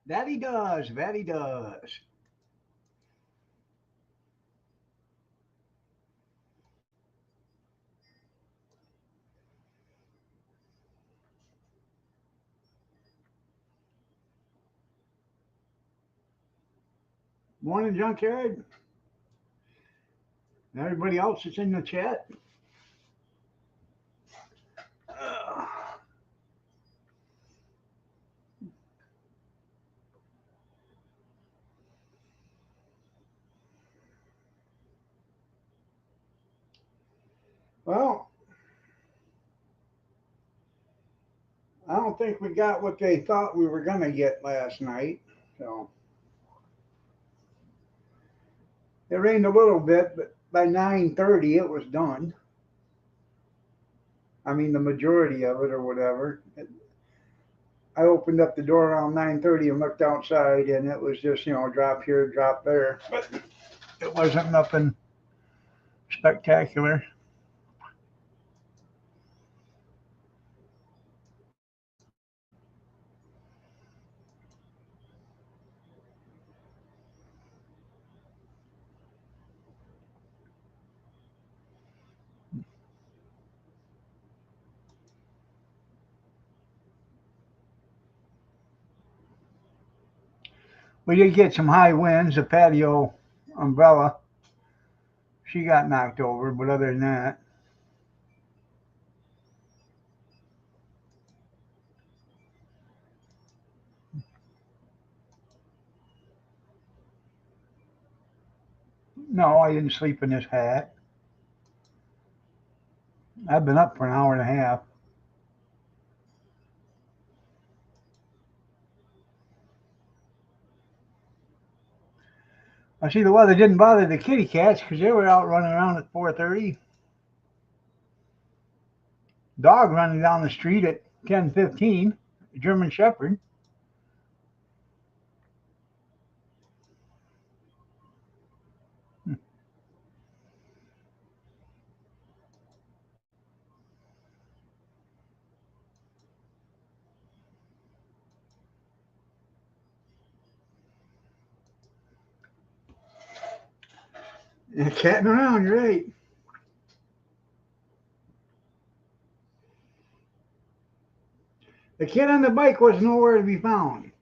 That he does. That he does. Morning, Junkyard. Everybody else that's in the chat. Uh, well, I don't think we got what they thought we were going to get last night. So it rained a little bit, but by 9:30 it was done. I mean, the majority of it or whatever. I opened up the door around 9:30 and looked outside, and it was just drop here, drop there. But it wasn't nothing spectacular. We did get some high winds. The patio umbrella, she got knocked over, but other than that, no, I didn't sleep in this hat. I've been up for an hour and a half. I see the weather didn't bother the kitty cats because they were out running around at 4:30. Dog running down the street at 10:15. German Shepherd. Yeah, catting around. You're right. The kid on the bike was nowhere to be found.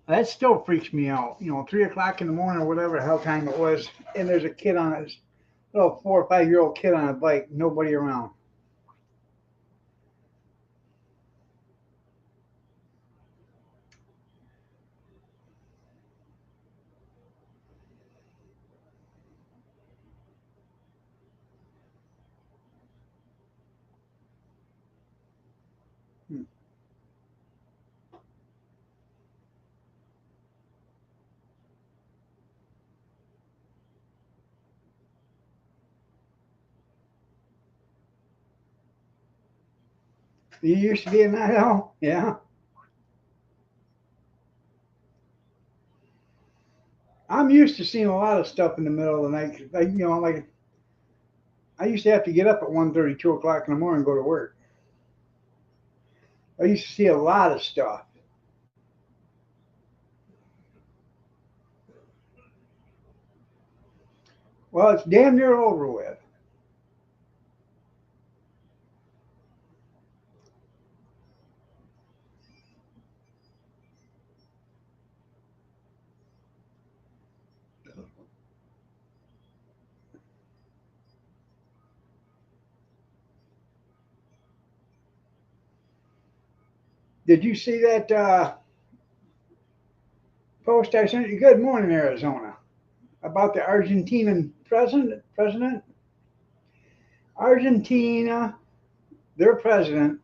That still freaks me out. 3 o'clock in the morning or whatever hell time it was, and there's a kid on a little 4 or 5 year old kid on a bike, nobody around. Hmm. You used to be a night owl? Yeah. I'm used to seeing a lot of stuff in the middle of the night. Like I used to have to get up at 1:30, 2 o'clock in the morning and go to work. I used to see a lot of stuff. Well, it's damn near over with. Did you see that post I sent you? Good morning, Arizona, about the Argentinian President. Argentina, their president,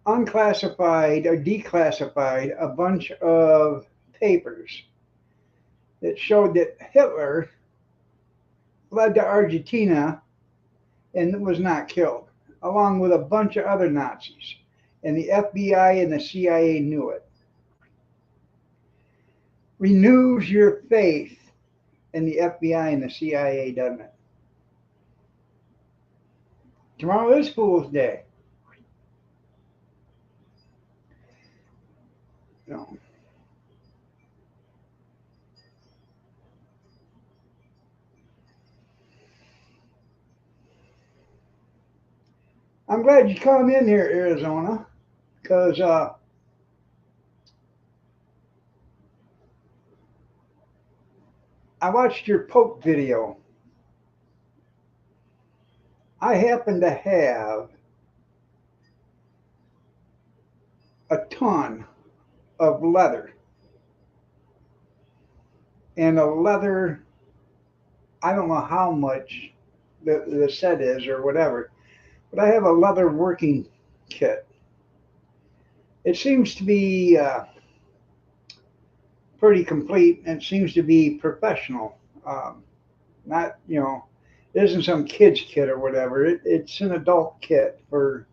unclassified or declassified a bunch of papers that showed that Hitler fled to Argentina and was not killed, along with a bunch of other Nazis. And the FBI and the CIA knew it. Renews your faith in the FBI and the CIA, doesn't it? Tomorrow is Fool's Day. know. I'm glad you come in here, Arizona, because I watched your Pope video. I happen to have a ton of leather, and a leather, I don't know how much the set is or whatever, but I have a leather working kit. It seems to be pretty complete, and it seems to be professional. Not, it isn't some kid's kit or whatever. It's an adult kit for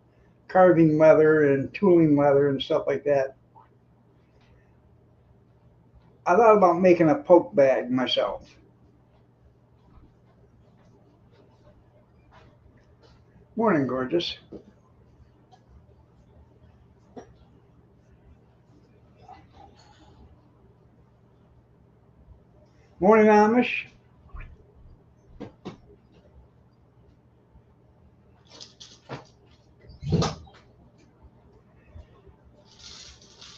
carving leather and tooling leather and stuff like that. I thought about making a poke bag myself. Morning, gorgeous. Morning, Amish.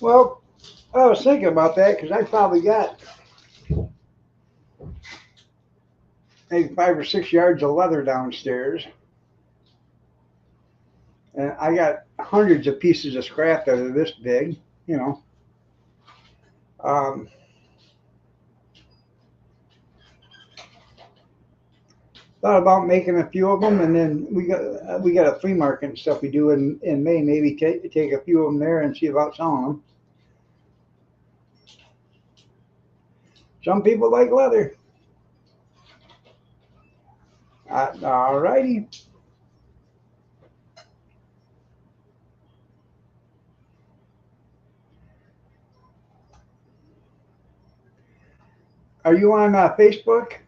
Well, I was thinking about that because I probably got maybe 5 or 6 yards of leather downstairs, and I got hundreds of pieces of scrap that are this big. You know, um, thought about making a few of them, and then we got a flea market and stuff we do in May. Maybe take a few of them there and see about selling them. Some people like leather. All righty. Are you on Facebook?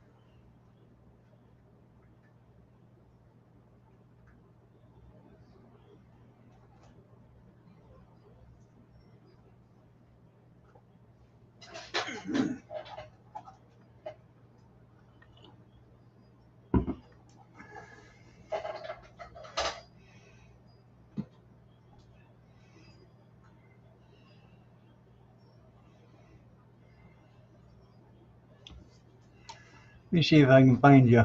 Let me see if I can find you.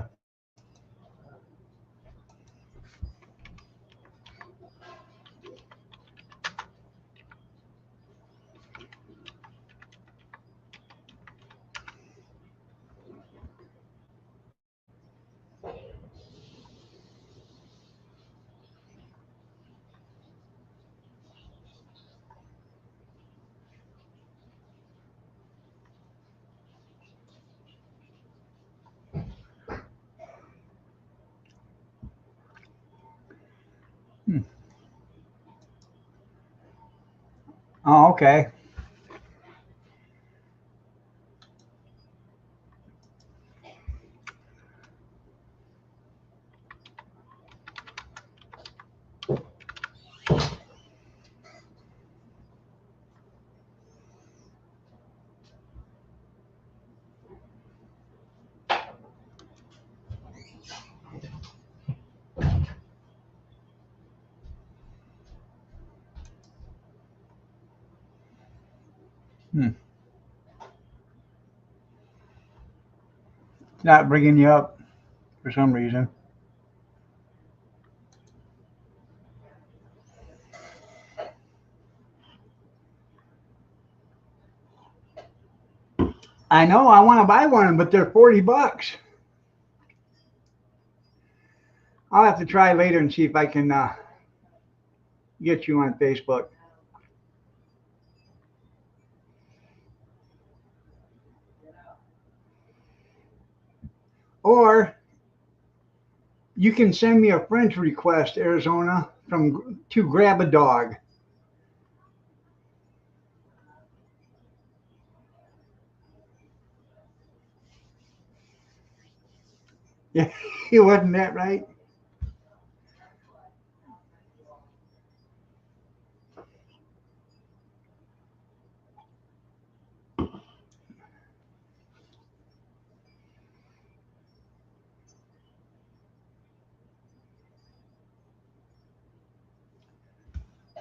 Hmm. Oh, okay. Hmm. Not bringing you up for some reason. I know I want to buy one, but they're $40. I'll have to try later and see if I can get you on Facebook. Or you can send me a friend request, Arizona, from to grab a dog. Yeah, wasn't that right?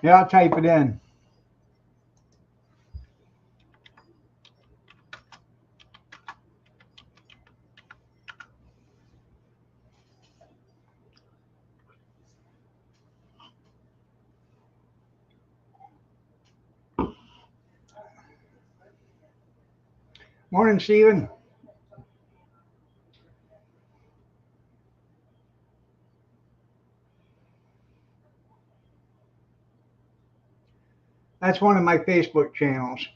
Yeah, I'll type it in. Morning, Stephen. That's one of my Facebook channels.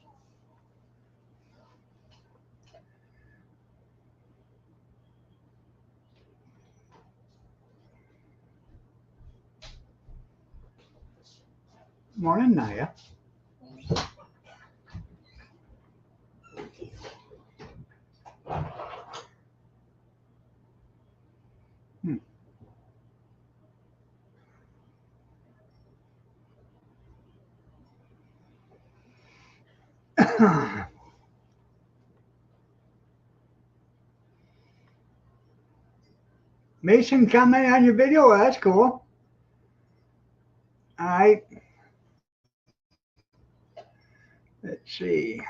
Morning, Naya. Hmm. Mason commented on your video. Well, that's cool. All right. Let's see.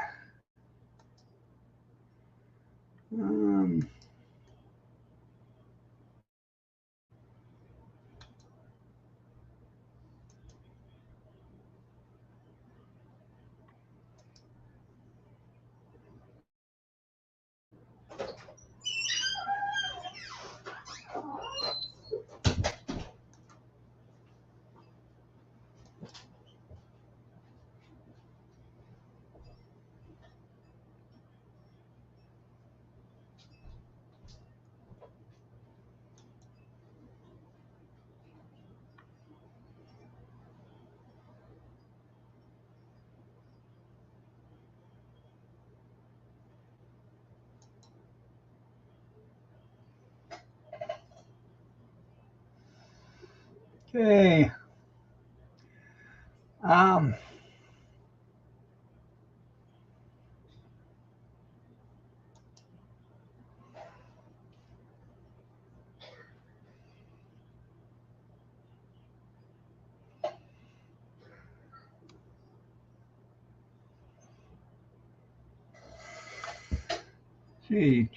Um, okay. Um, see.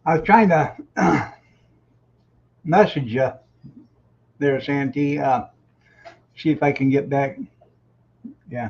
I was trying to message you there, Santee. See if I can get back. Yeah.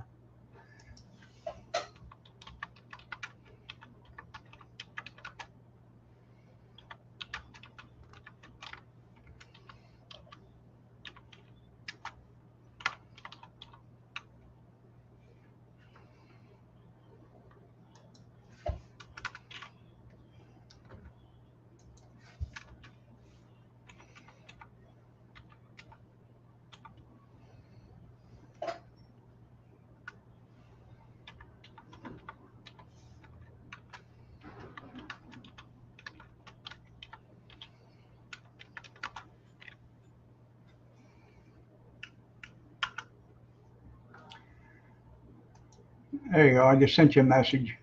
There you go. I just sent you a message.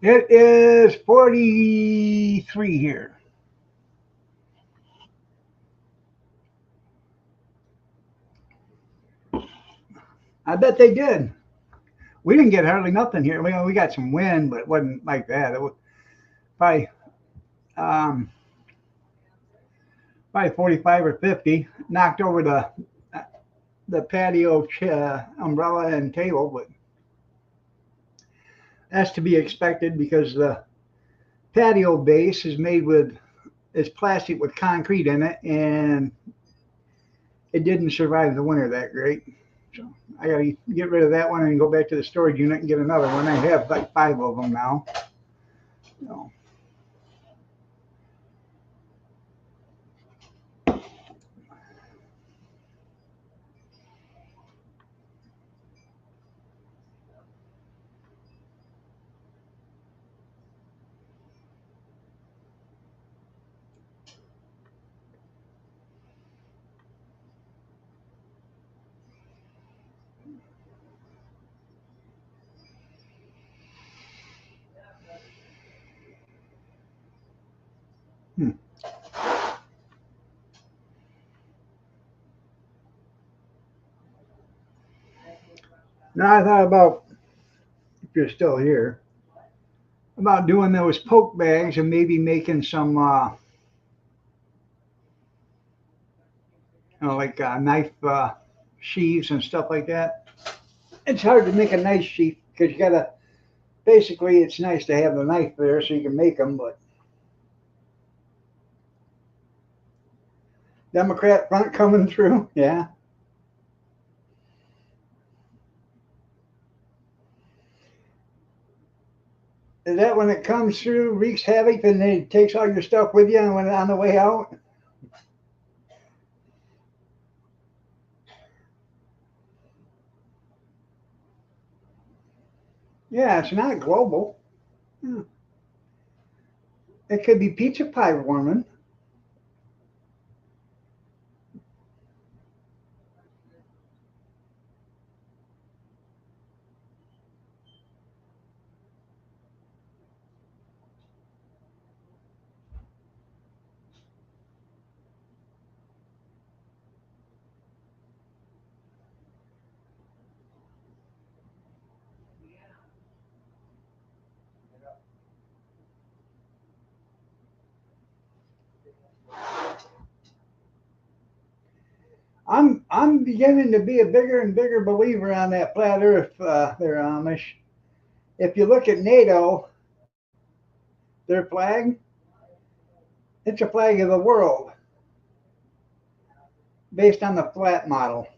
It is 43 here. I bet they did. We didn't get hardly nothing here. We got some wind, but it wasn't like that. It was probably um, probably 45 or 50. Knocked over the patio umbrella and table, but that's to be expected because the patio base is made with it's plastic with concrete in it, and it didn't survive the winter that great. So I got to get rid of that one and go back to the storage unit and get another one. I have like 5 of them now. So. Now I thought about, if you're still here, about doing those poke bags and maybe making some, like knife sheaths and stuff like that. It's hard to make a knife sheath because you gotta, basically, it's nice to have the knife there so you can make them, but Democrat front coming through, yeah. Is that when it comes through, wreaks havoc, and then it takes all your stuff with you and when on the way out? Yeah, it's not global. Hmm. It could be pizza pie warming. I'm beginning to be a bigger and bigger believer on that flat Earth there, Amish. If you look at NATO, their flag, it's a flag of the world based on the flat model.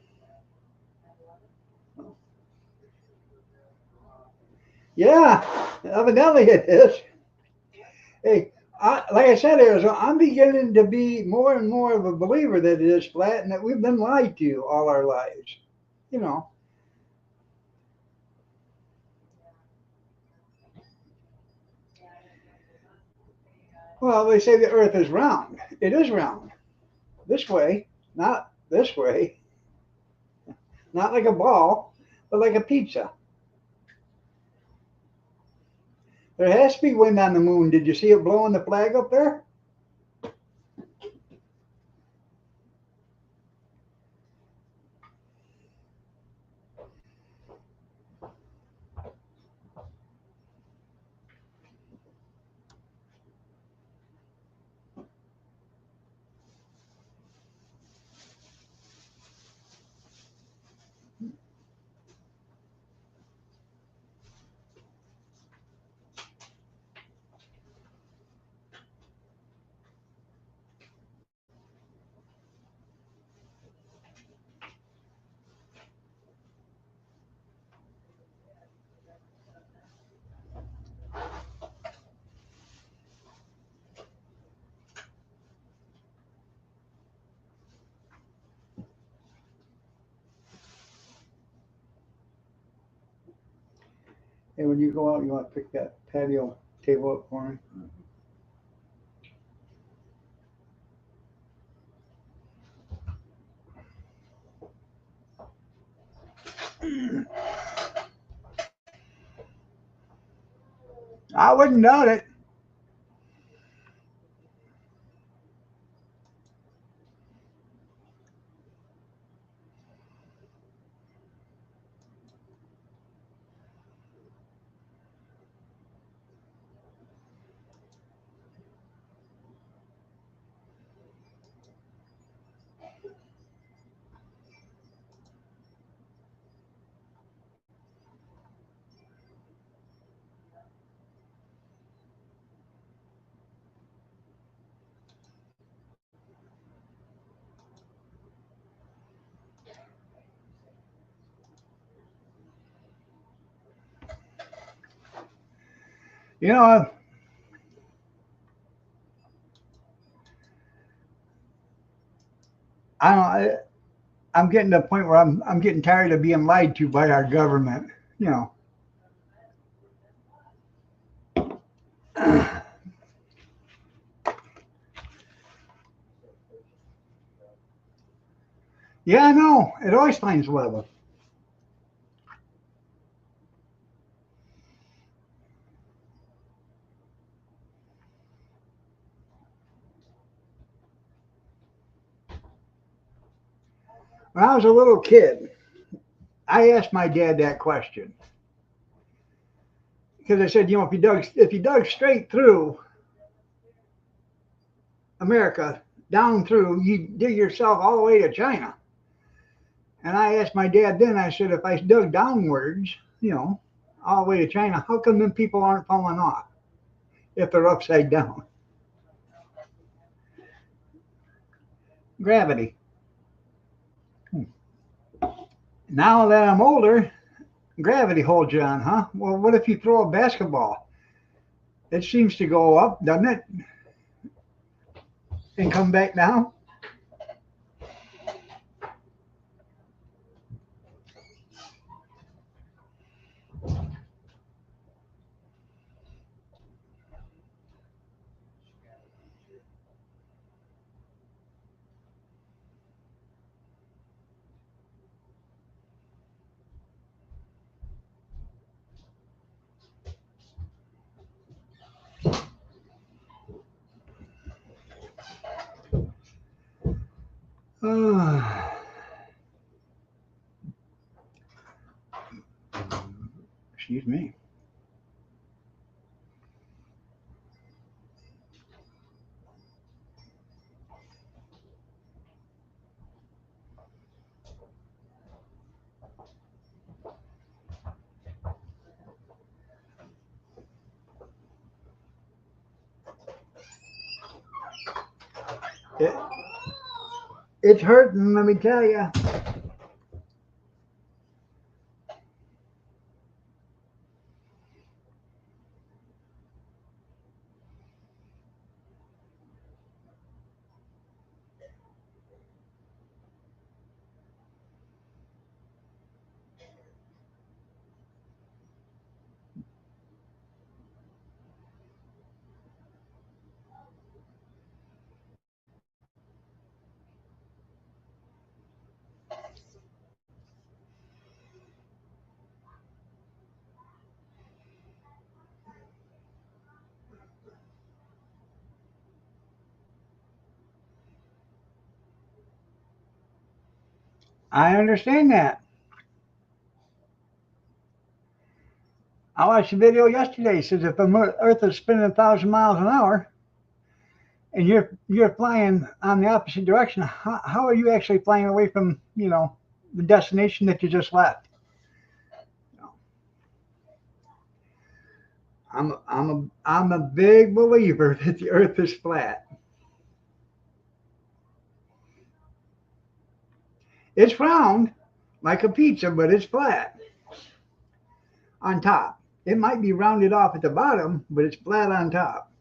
Yeah, evidently it is. Hey, like I said, Arizona, I'm beginning to be more and more of a believer that it is flat and that we've been lied to all our lives. You know, well, they say the Earth is round. It is round. This way, not this way, not like a ball, but like a pizza. There has to be wind on the moon. Did you see it blowing the flag up there? And when you go out, you want to pick that patio table up for me? I wouldn't doubt it. You know, I don't. I'm getting to a point where I'm getting tired of being lied to by our government. You know. Yeah, I know. It always finds weather. When I was a little kid, I asked my dad that question because I said, if you dug straight through America, down through, you dig yourself all the way to China. And I asked my dad then, I said, if I dug downwards, all the way to China, how come them people aren't falling off if they're upside down? Gravity. Now that I'm older, gravity holds you on, huh? Well, what if you throw a basketball? It seems to go up, doesn't it? And come back down. Uh, excuse me. It, it's hurting, let me tell you. I understand that. I watched a video yesterday. It says if the Earth is spinning 1,000 miles an hour and you're flying on the opposite direction, how are you actually flying away from the destination that you just left? I'm a big believer that the Earth is flat. It's round like a pizza, but it's flat on top. It might be rounded off at the bottom, but it's flat on top.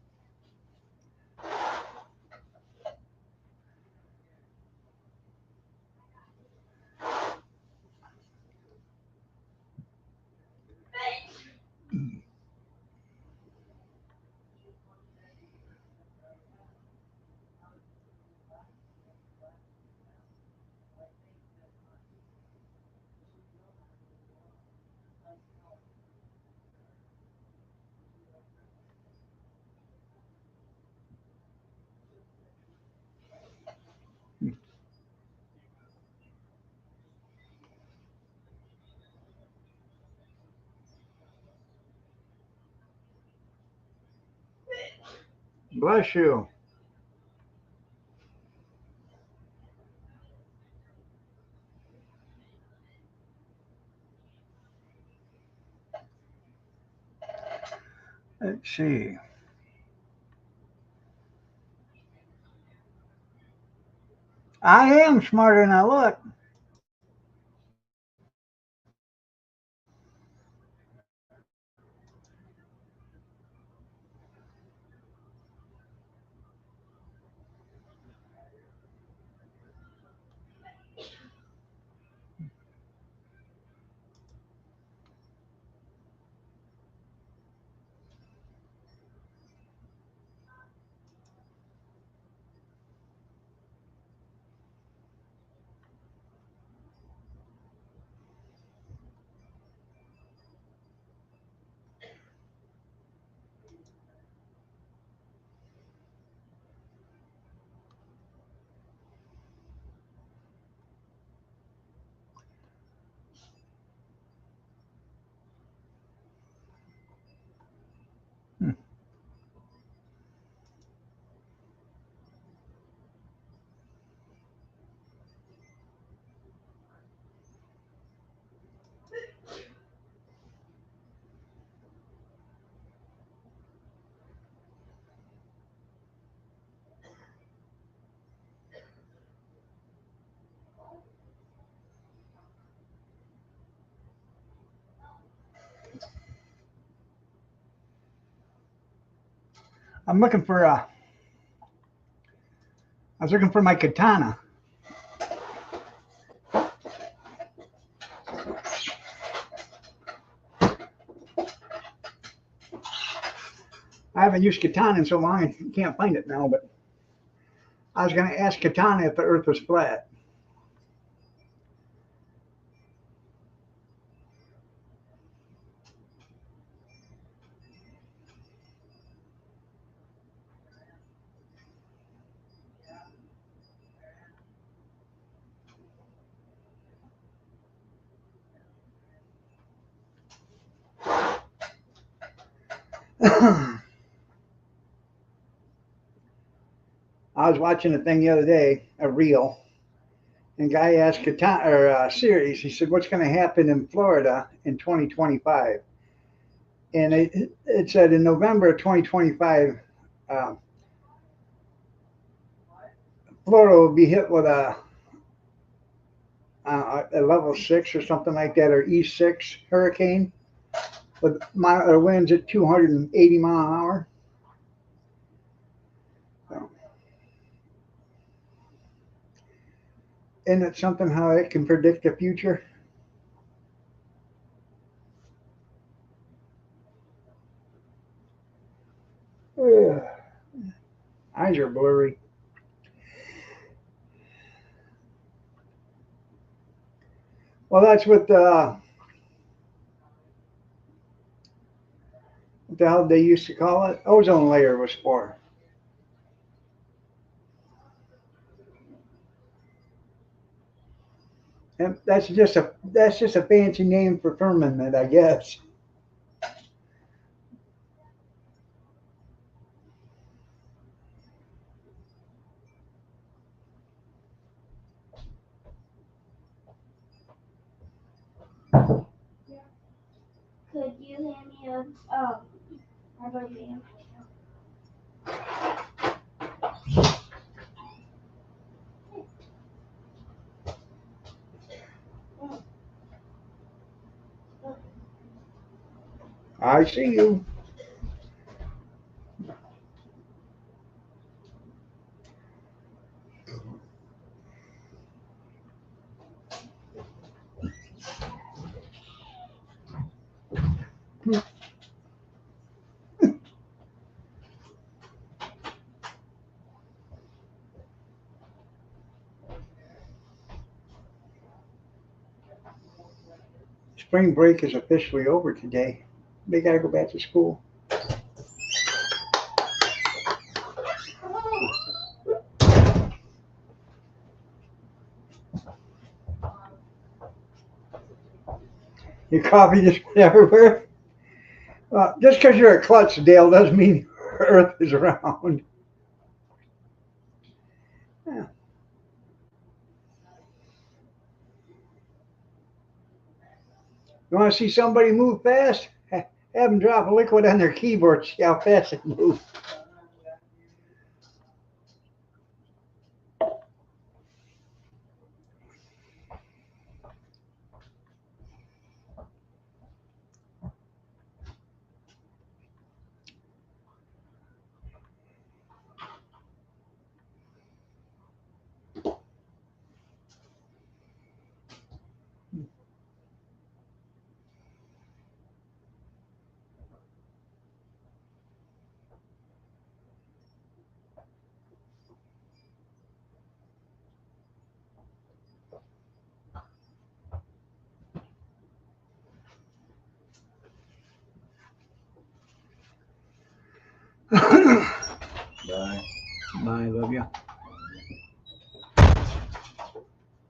Bless you. Let's see. I am smarter than I look. I'm looking for I was looking for my katana. I haven't used katana in so long I can't find it now, but I was going to ask katana if the earth was flat. I was watching a thing the other day, a reel, and guy asked katana or series. He said, "What's going to happen in Florida in 2025?" And it said in November of 2025, uh, Florida will be hit with a level 6 or something like that, or E6 hurricane with winds at 280 mile an hour. So, isn't it something how it can predict the future? Ugh, eyes are blurry. Well, that's what the hell they used to call it. Ozone layer was for. And that's just a fancy name for firmament, I guess. Could you hand me a rubber band? I see you. Spring break is officially over today. They got to go back to school. Your coffee just went everywhere. Just because you're a klutz, Dale, doesn't mean Earth is round. Yeah. You want to see somebody move fast? Have them drop a liquid on their keyboard, see how fast they move. Bye. Bye, love you.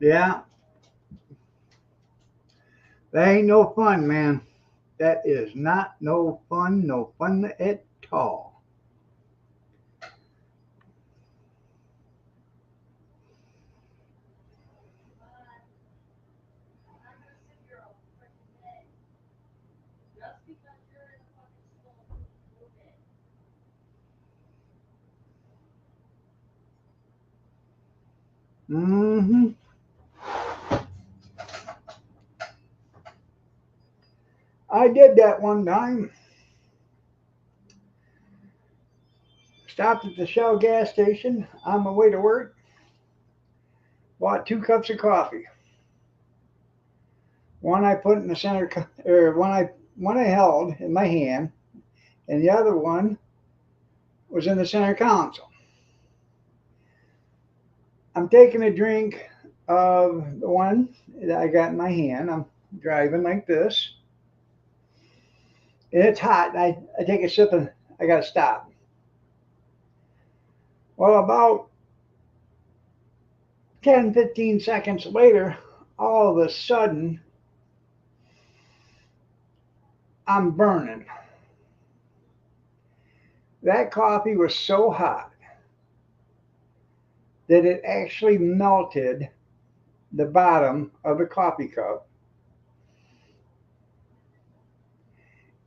Yeah, that ain't no fun, man. That is not no fun at all. Mm-hmm. I did that one time. Stopped at the Shell gas station on my way to work. Bought 2 cups of coffee. One I put in the center, or one I held in my hand, and the other one was in the center console. I'm taking a drink of the one that I got in my hand. I'm driving like this, and it's hot. I take a sip and I got to stop. Well, about 10, 15 seconds later, all of a sudden, I'm burning. That coffee was so hot that it actually melted the bottom of the coffee cup,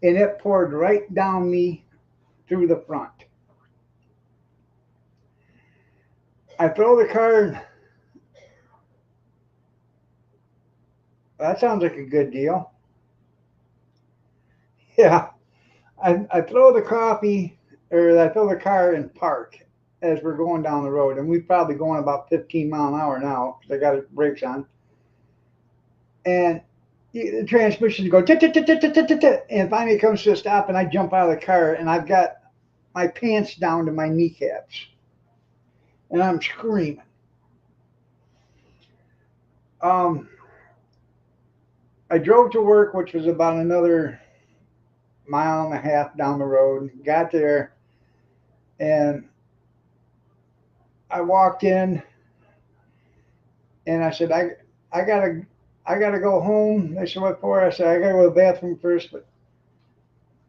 and it poured right down me through the front. I throw the car. That sounds like a good deal. Yeah. I throw the coffee, or I throw the car in park as we're going down the road, and we're probably going about 15 mile an hour now because I got the brakes on. And the transmission goes, and finally it comes to a stop, and I jump out of the car, and I've got my pants down to my kneecaps, and I'm screaming. I drove to work, which was about another mile and a half down the road. Got there, and I walked in, and I said, I gotta go home. They said, what for? I said, I gotta go to the bathroom first. But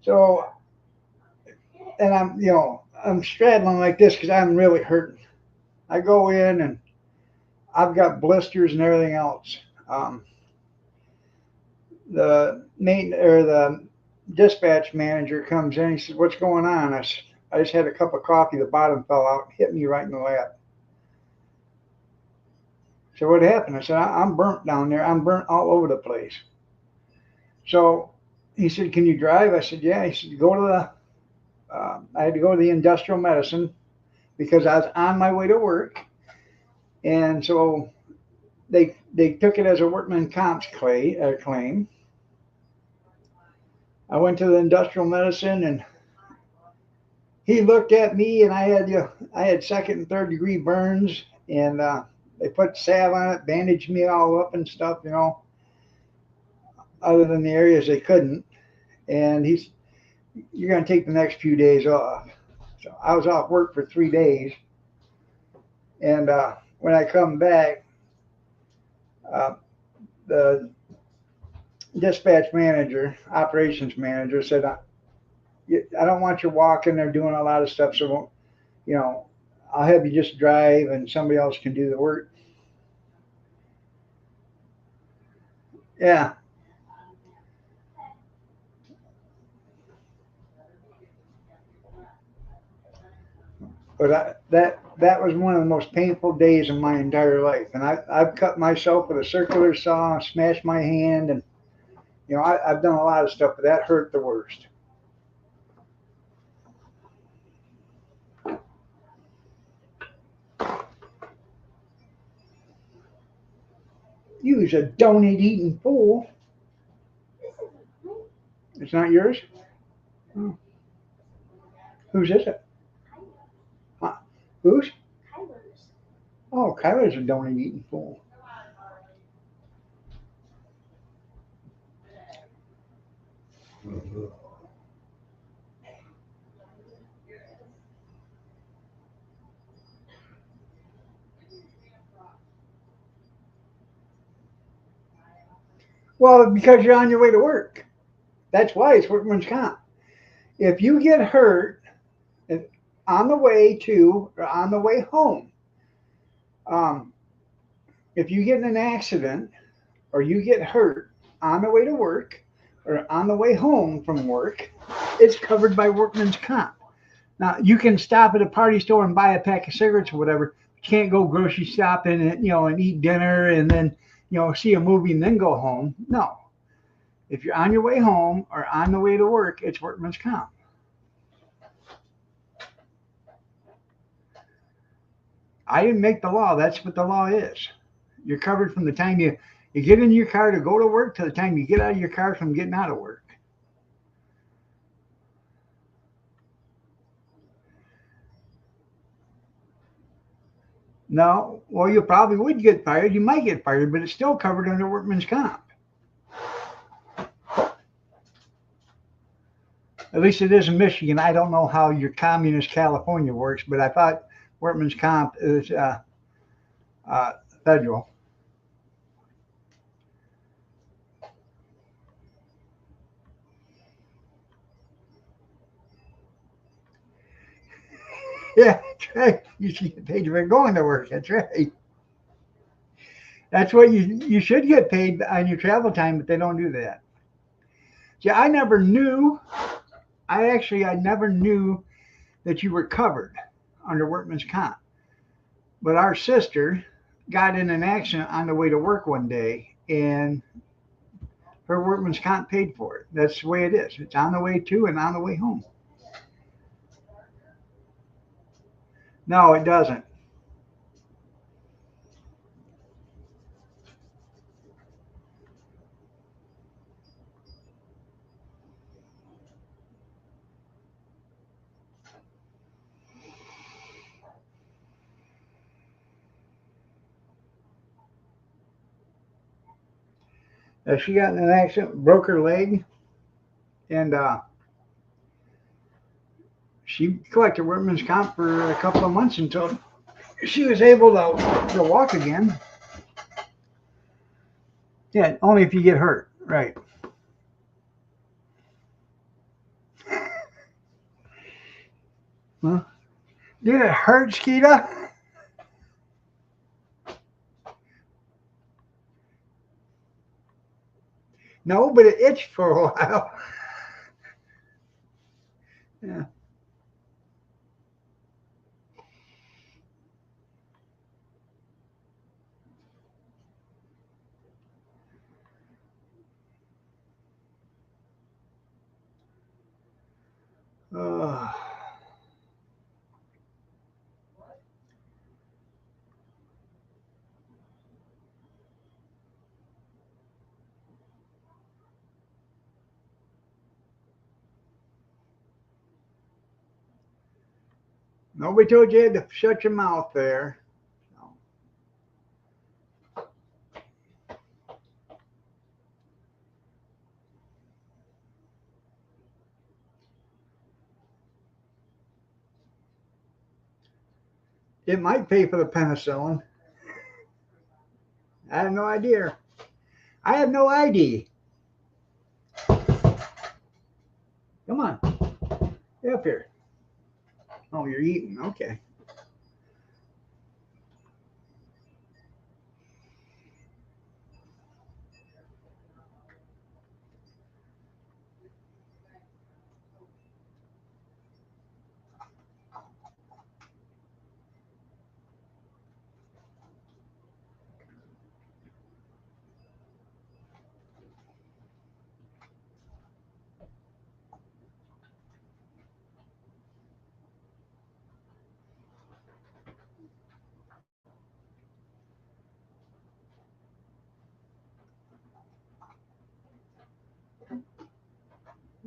so, and I'm straddling like this because I'm really hurting. I go in, and I've got blisters and everything else. The dispatch manager comes in. He says, "What's going on?" I said, "I just had a cup of coffee. The bottom fell out and hit me right in the lap." So what happened? I said, "I'm burnt down there. I'm burnt all over the place." So he said, "Can you drive?" I said, "Yeah." He said, "Go to the." I had to go to the industrial medicine because I was on my way to work, and so they took it as a workman comp's claim. I went to the industrial medicine, and he looked at me, and I had second and third degree burns, and they put salve on it, bandaged me all up and stuff, other than the areas they couldn't. And you're going to take the next few days off. So I was off work for 3 days, and when I come back, uh, the dispatch manager, operations manager, said, I don't want you walking. They're doing a lot of stuff, so I'll have you just drive, and somebody else can do the work. Yeah. But that was one of the most painful days of my entire life, and I've cut myself with a circular saw, smashed my hand, and I've done a lot of stuff, but that hurt the worst. You's a donut eating fool. It's not yours? Oh. Whose is it? Huh? Whose? Oh, Kyler's a donut eating fool. Well, because you're on your way to work. That's why it's workman's comp. If you get hurt on the way to or on the way home, um, if you get in an accident or you get hurt on the way to work or on the way home from work, it's covered by workman's comp. Now, you can stop at a party store and buy a pack of cigarettes or whatever. You can't go grocery shopping and eat dinner and then see a movie and then go home. No. If you're on your way home or on the way to work, it's workman's comp. I didn't make the law. That's what the law is. You're covered from the time you get in your car to go to work to the time you get out of your car from getting out of work. No, well, you probably would get fired. You might get fired, but it's still covered under workman's comp. At least it is in Michigan. I don't know how your communist California works, but I thought workman's comp is uh, federal. Yeah, that's right. You should get paid for going to work. That's right. That's what you should get paid on your travel time, but they don't do that. Yeah, I never knew. I never knew that you were covered under workman's comp. But our sister got in an accident on the way to work one day, and her workman's comp paid for it. That's the way it is. It's on the way to and on the way home. No, it doesn't. She got in an accident, broke her leg, and she collected workman's comp for a couple of months until she was able to walk again. Yeah, only if you get hurt, right? Huh? Did it hurt, Skeeta? No, but it itched for a while. Yeah. Uh, Nobody told you to shut your mouth there. It might pay for the penicillin. I have no idea. I have no ID. Come on, get up here. Oh, you're eating. Okay.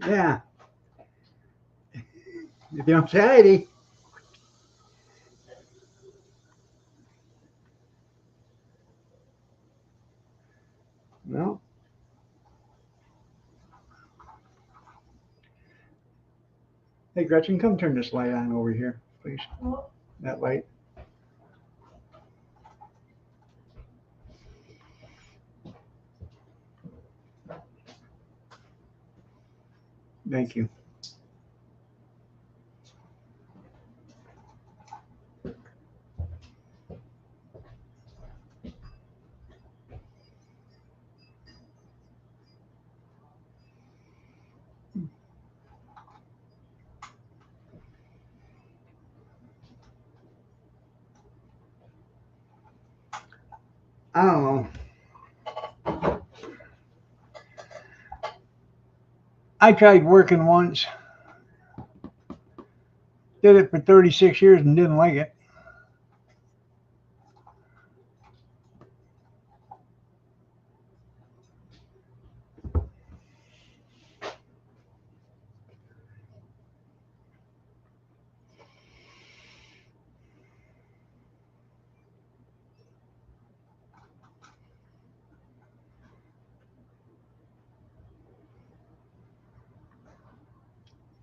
Yeah. If you anxiety. No. Hey, Gretchen, come turn this light on over here, please. That light. Thank you. I don't know. I tried working once, did it for 36 years and didn't like it.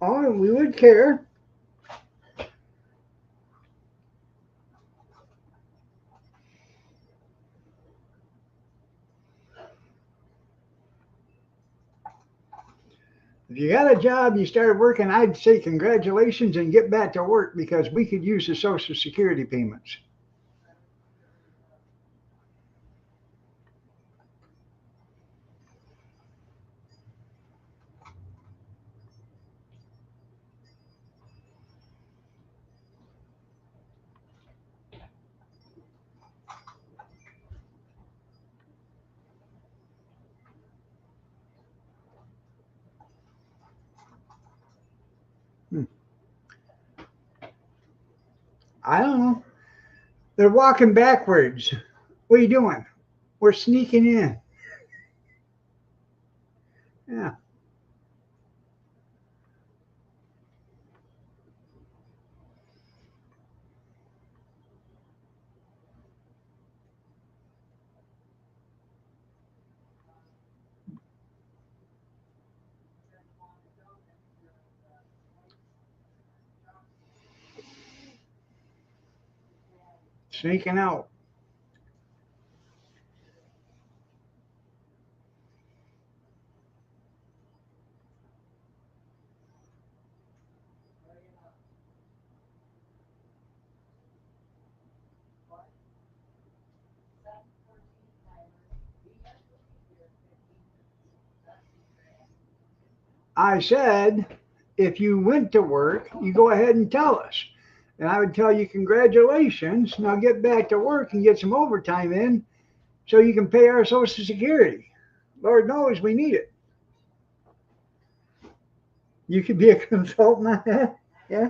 Oh, we would care. If you got a job, you started working, I'd say congratulations and get back to work because we could use the Social Security payments. Hmm. I don't know. They're walking backwards. What are you doing? We're sneaking in. Yeah, sneaking out. I said, if you went to work, you go ahead and tell us. And I would tell you, congratulations. Now get back to work and get some overtime in so you can pay our Social Security. Lord knows we need it. You could be a consultant on that. Yeah.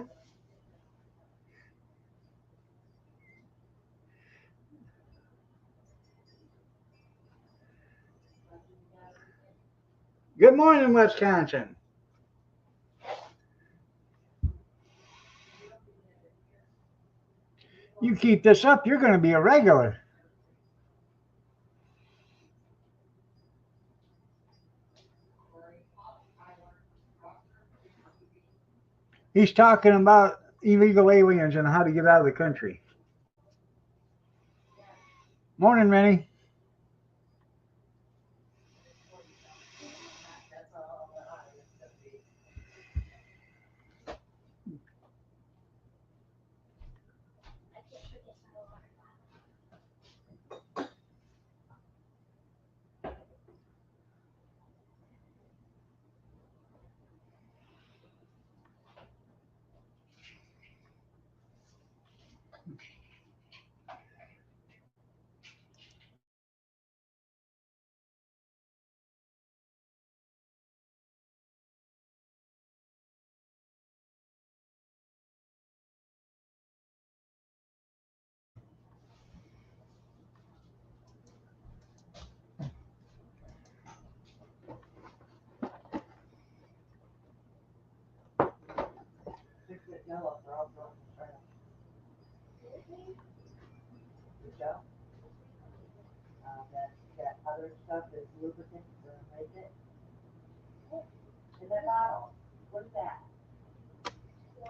Good morning, Wisconsin. You keep this up, you're going to be a regular. He's talking about illegal aliens and how to get out of the country. Morning, Rennie.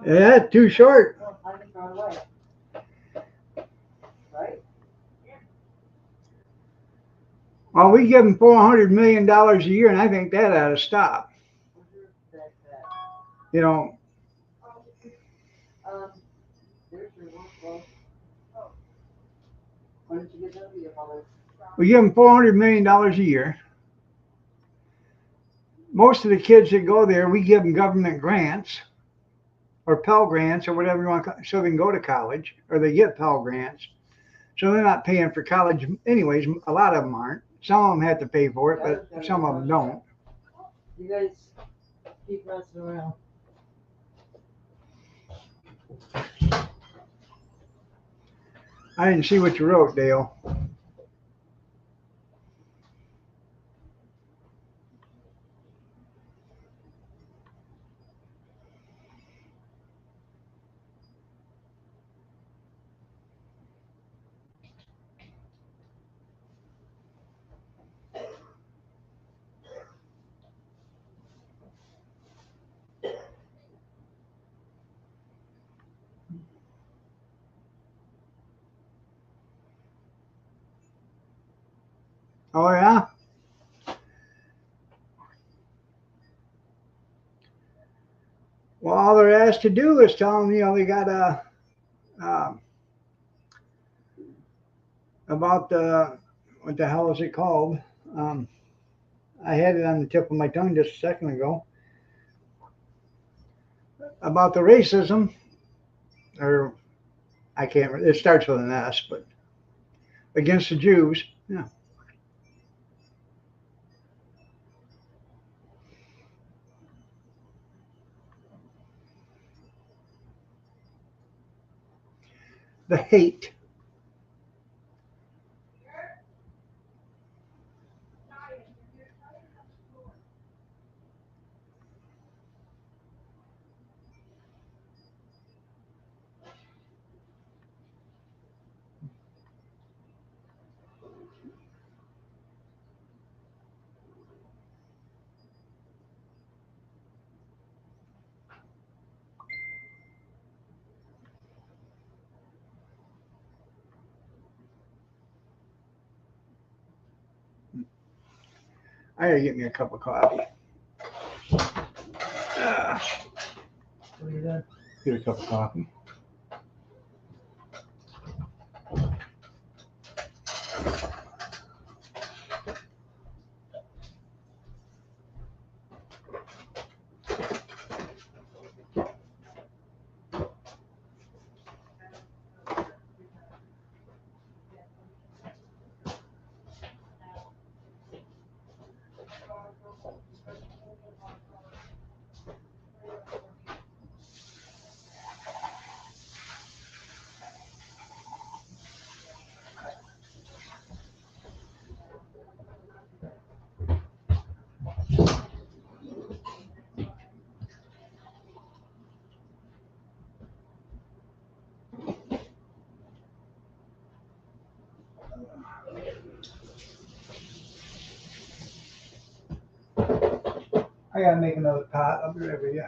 Yeah, too short. Well, we give them $400 million a year, and I think that ought to stop. You know, we give them $400 million a year. Most of the kids that go there, we give them government grants or Pell grants or whatever you want, so they can go to college or they get Pell grants. So they're not paying for college, anyways. A lot of them aren't. Some of them have to pay for it, but some of them don't. I didn't see what you wrote, Dale. Oh yeah. Well, all they're asked to do is tell them, they got um, about the what the hell is it called? Um, I had it on the tip of my tongue just a second ago about the racism, or I can't. It starts with an S, but against the Jews. Yeah, the hate. I gotta get me a cup of coffee. Uh, get a cup of coffee. I gotta make another pot. I'll be right with you.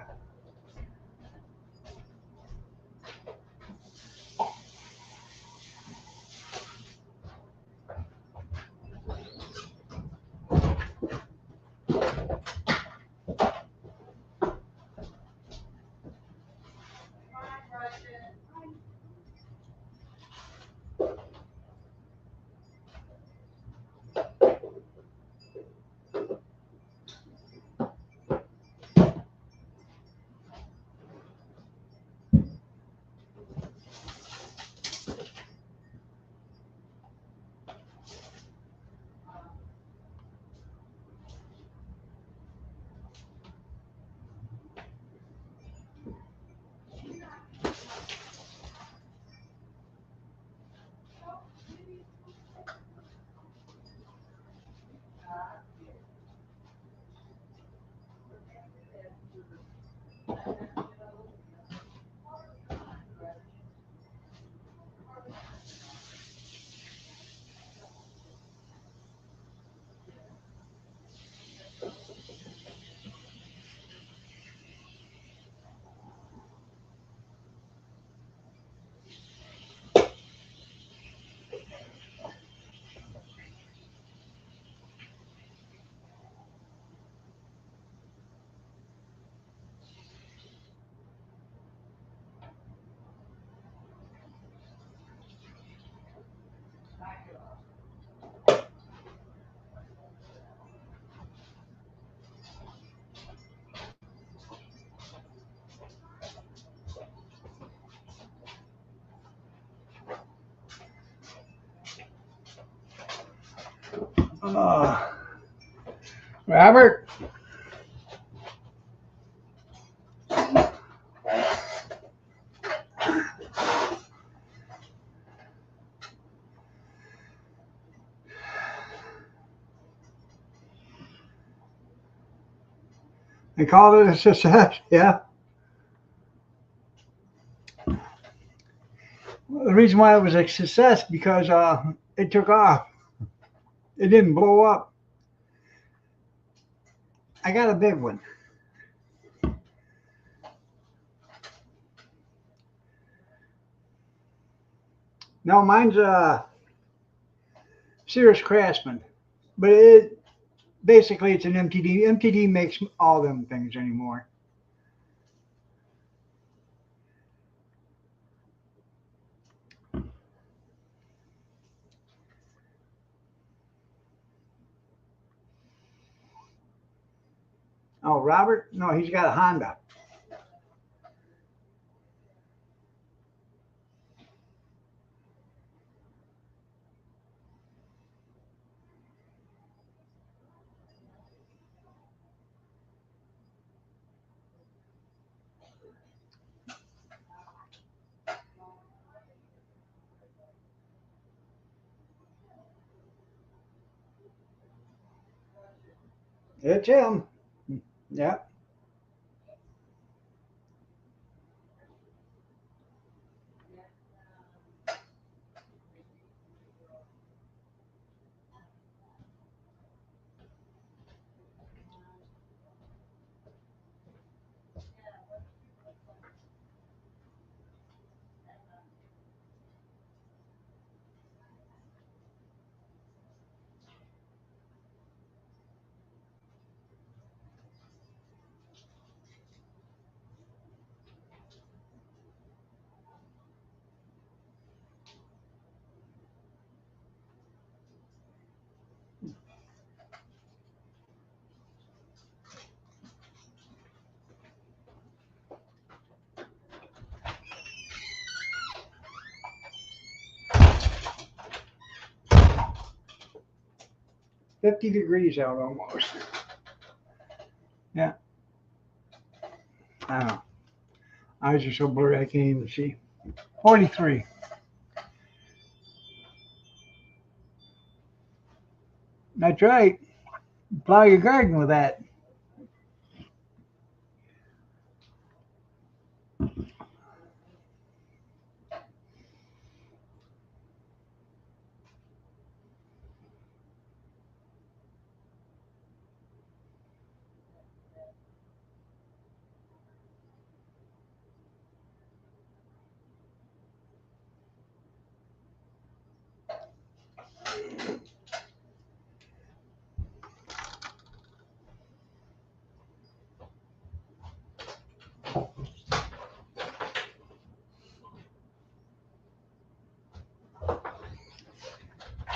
Uh, Robert, they called it a success. Yeah. Well, the reason why it was a success because it took off. It didn't blow up. I got a big one. No, mine's a Sears Craftsman. But it basically it's an MTD. MTD makes all them things anymore. Oh, Robert? No, he's got a Honda. It's him. Yep. $50 out almost. Yeah. I don't know. Eyes are so blurry I can't even see. 43. That's right. Plow your garden with that.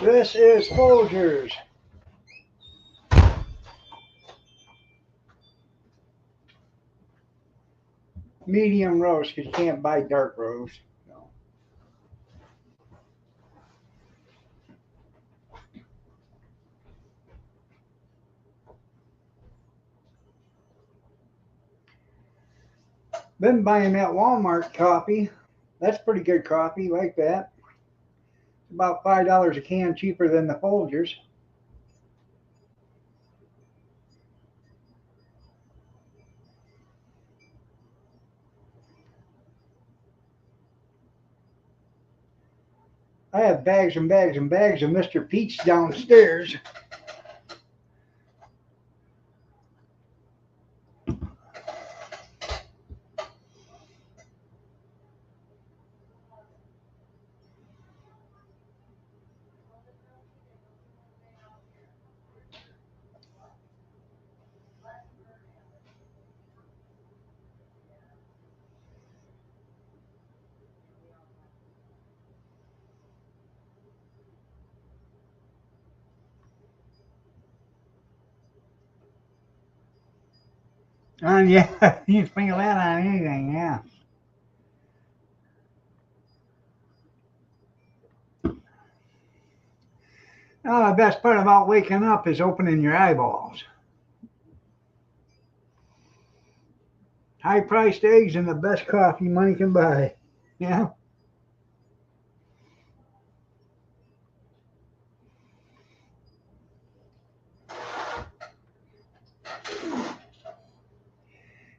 This is Folgers. Medium roast because you can't buy dark roast. No. Been buying that Walmart coffee. That's pretty good coffee, like that. About $5 a can cheaper than the Folgers. I have bags and bags and bags of Mr. Pete's downstairs. Yeah, you sprinkle that on anything, yeah. Oh, the best part about waking up is opening your eyeballs. High priced eggs and the best coffee money can buy. Yeah.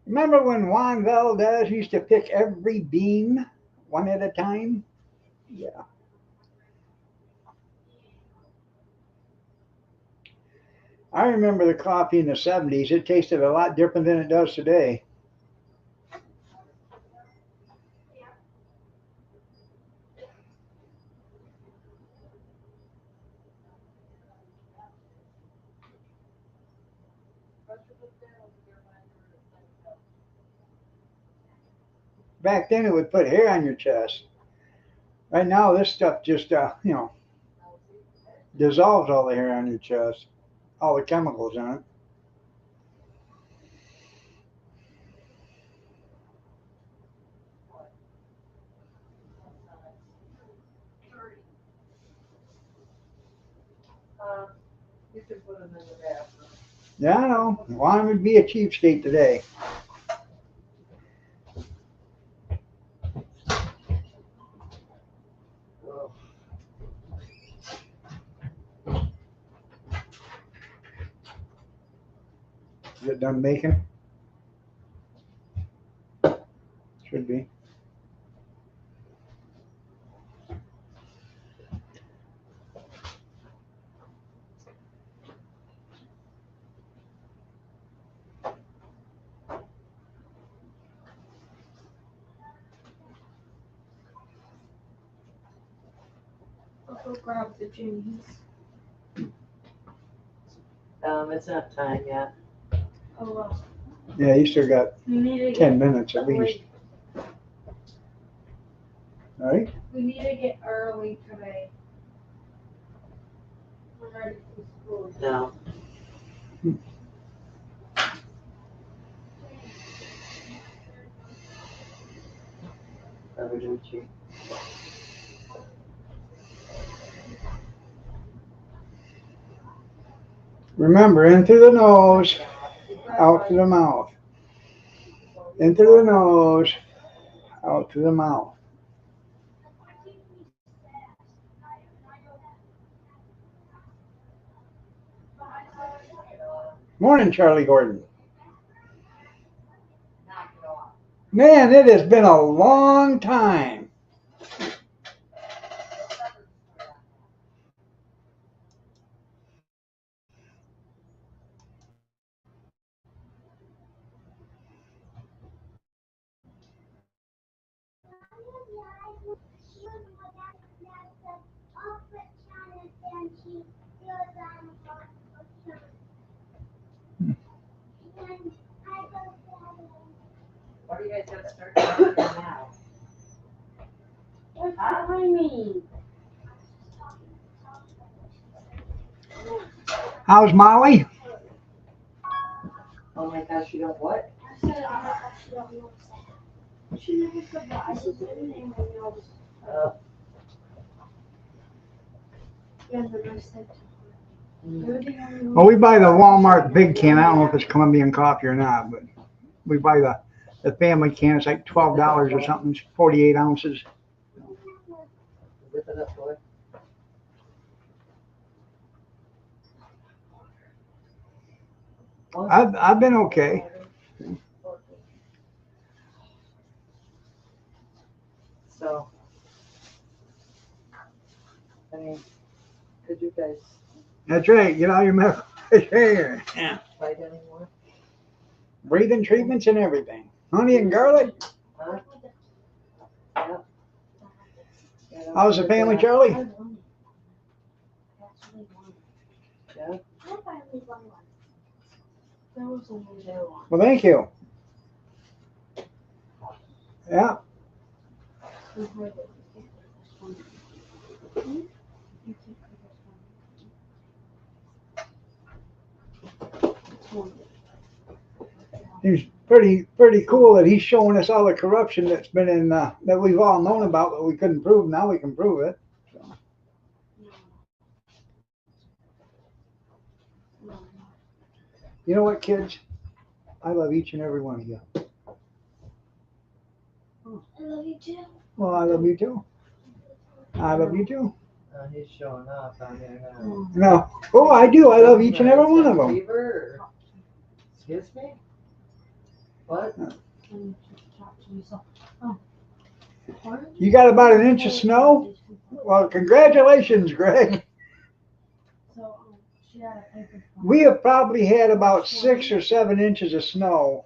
Remember when Juan Valdez used to pick every bean one at a time? Yeah. I remember the coffee in the 70s. It tasted a lot different than it does today. Back then it would put hair on your chest. Right now this stuff just dissolves all the hair on your chest, all the chemicals in it. You can put them in the bathroom. Yeah, I know. Want him to be a cheapskate today. Is it done baking? Should be. I'll go grab the jeans. It's not time yet. Oh well. Yeah, you still got We need to 10 get minutes at least. All right? We need to get early today. We're ready for school. No. Evidency. Remember, in through the nose, out through the mouth. In through the nose, out through the mouth. Morning, Charlie Gordon. Man, it has been a long time. What do you guys gotta start doing now? What's timing? How's Molly? Oh my gosh, you don't what? I said she don't know what's that. She never said that. I said anything when I was. Yeah, then I said to her. Well, we buy the Walmart big can. I don't know if it's Colombian coffee or not, but we buy the family can. It's like $12 or something. It's 48 ounces. Whip it up, boy. I've been okay. So, I mean, could you guys That's right. Get all your medical hair. Yeah. fight anymore? Breathing treatments and everything. Honey and garlic. Huh? Yeah. How's the family, Charlie? I won it. I actually won it. Yeah. I finally won one. There was only there one. Well, thank you. Yeah. He's pretty cool that he's showing us all the corruption that's been in that we've all known about, but we couldn't prove. Now we can prove it. So. You know what, kids? I love each and every one of you. I love you too. Well, I love you too. I love you too. He's showing off on there now. No. Oh, I do. I love each and every one of them. Fever or... Excuse me? What? You got about an inch of snow? Well, congratulations, Greg. We have probably had about 6 or 7 inches of snow.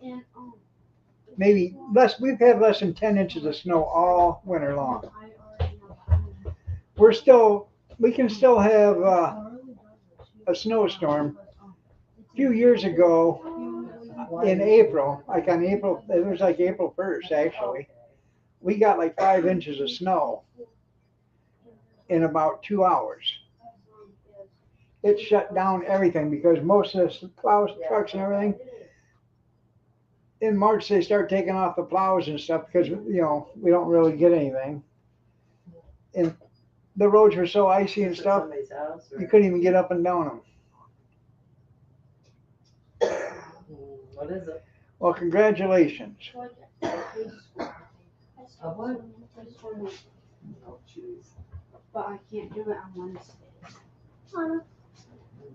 Maybe less. We've had less than 10 inches of snow all winter long. We can still have a snowstorm. A few years ago in April, it was like April 1st actually. we got like 5 inches of snow in about 2 hours. It shut down everything because most of the plows, trucks and everything, in March they start taking off the plows and stuff because, you know, we don't really get anything. And the roads were so icy and Is it stuff, somebody's house or? you couldn't even get up and down them. What is it? Well, congratulations. A what? Oh, jeez. But I can't do it on Wednesdays. Mama,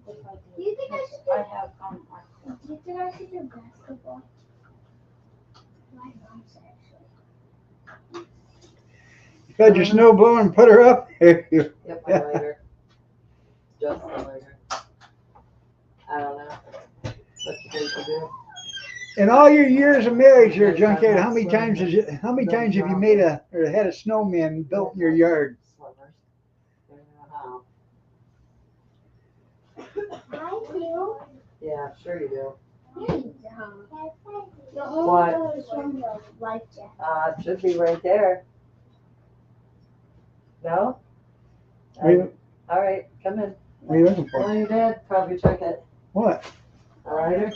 If I do you think I should I do? have Do you think I should do basketball? My mom's actually. You had your snow blower and put her up. Yep, my lighter. Just the lighter. I don't know. What you think to do? In all your years of marriage, you're a junkyard. How many times have you made or had a snowman built in your yard? Swimmers. They don't know how. I do. Yeah, sure you do. The whole What? other one was life jacket. It should be right there. No? What are you, All right, come in. what are you looking for? Well, your dad probably took it. What? A lighter?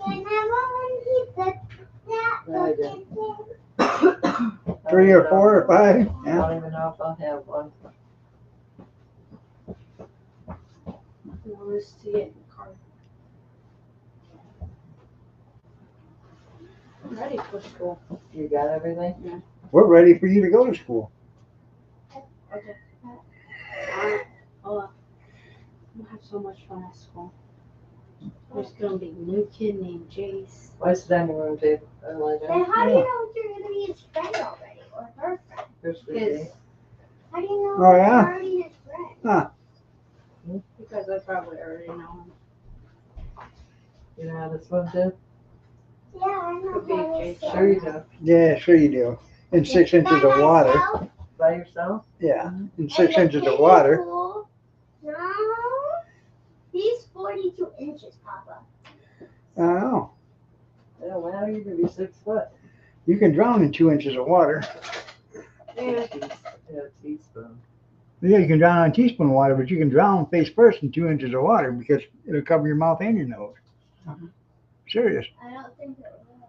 And I want to keep that No, I didn't. bucket. 3 or 4 or 5? I Yeah. don't even know if I'll have one. notice to get in the car. I'm ready for school. You got everything? We're ready for you to go to school. Okay. Hold on. I'm gonna have so much fun at school. There's gonna be a new kid named Jace. Where's the dining room table? I like Then that. how do you know if you're going to be his friend already or her friend? Here's the His, date. How do you know Oh, if yeah? you're already his friend? because I probably already know him. You know how to swim too? Yeah, I know Could be how to Jason. swim. Sure you do. Yeah, sure you do. In 6 inches By of water. myself? By yourself? Yeah, in In 6 the inches of kiddie water. pool? No. He's 42 inches, Papa. I don't know. It don't matter, you can be 6 foot. You can drown in 2 inches of water. Yeah. Yeah, teaspoon. Yeah, you can drown on a teaspoon of water, but you can drown face first in 2 inches of water because it'll cover your mouth and your nose. Serious. I don't think it will.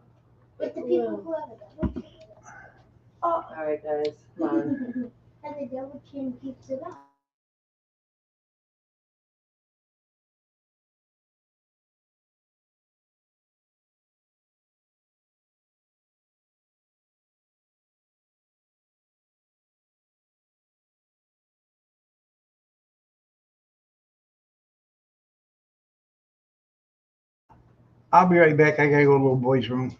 But the people who have a double chin. All right, guys, come on. And the double chin keeps it up. I'll be right back. I gotta go to the little boy's room.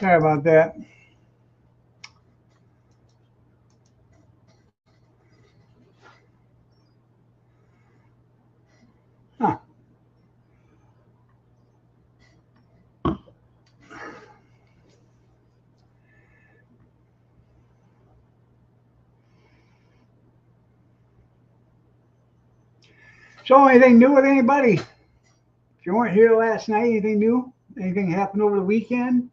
Sorry about that. Huh. So, anything new with anybody? If you weren't here last night, anything new? Anything happened over the weekend?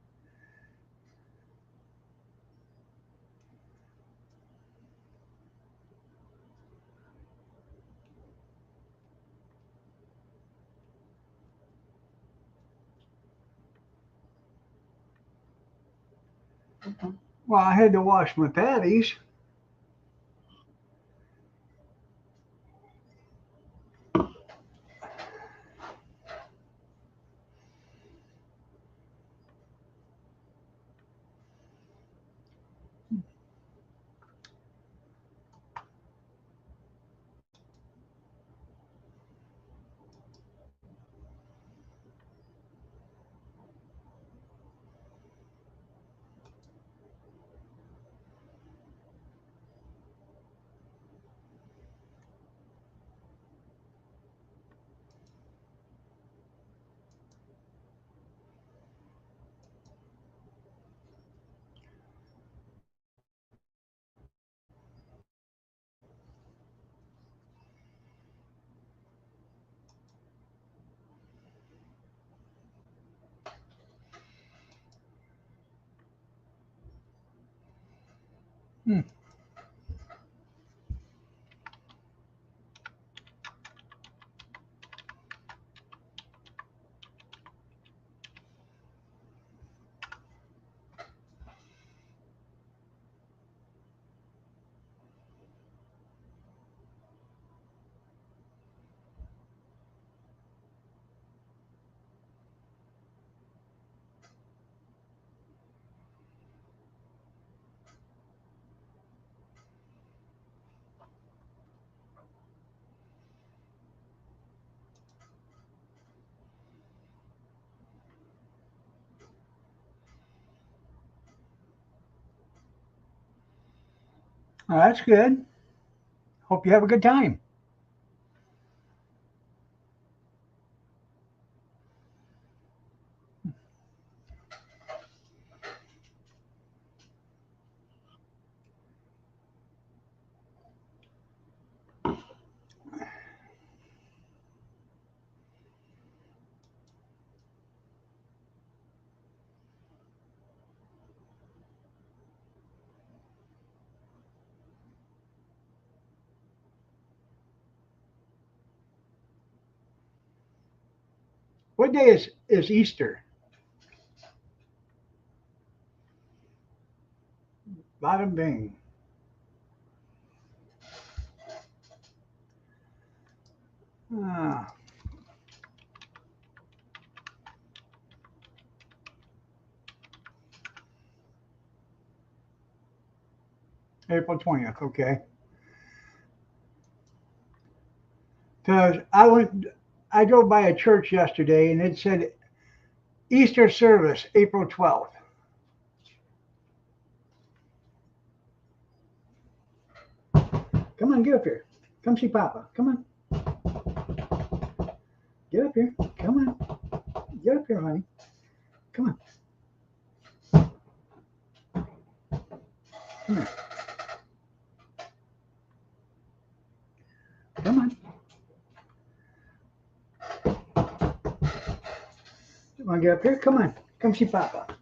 Well, I had to wash my patties. Hmm. Well, that's good. Hope you have a good time. What day is Easter? Bada bing. Ah, April 20th. Okay. Because I drove by a church yesterday and it said Easter service, April 12th. Come on, get up here. Come see Papa. Come on. Get up here. Come on. Get up here, honey. Come on. Come here. Come on. You want to get up here? Come on. Come see Papa.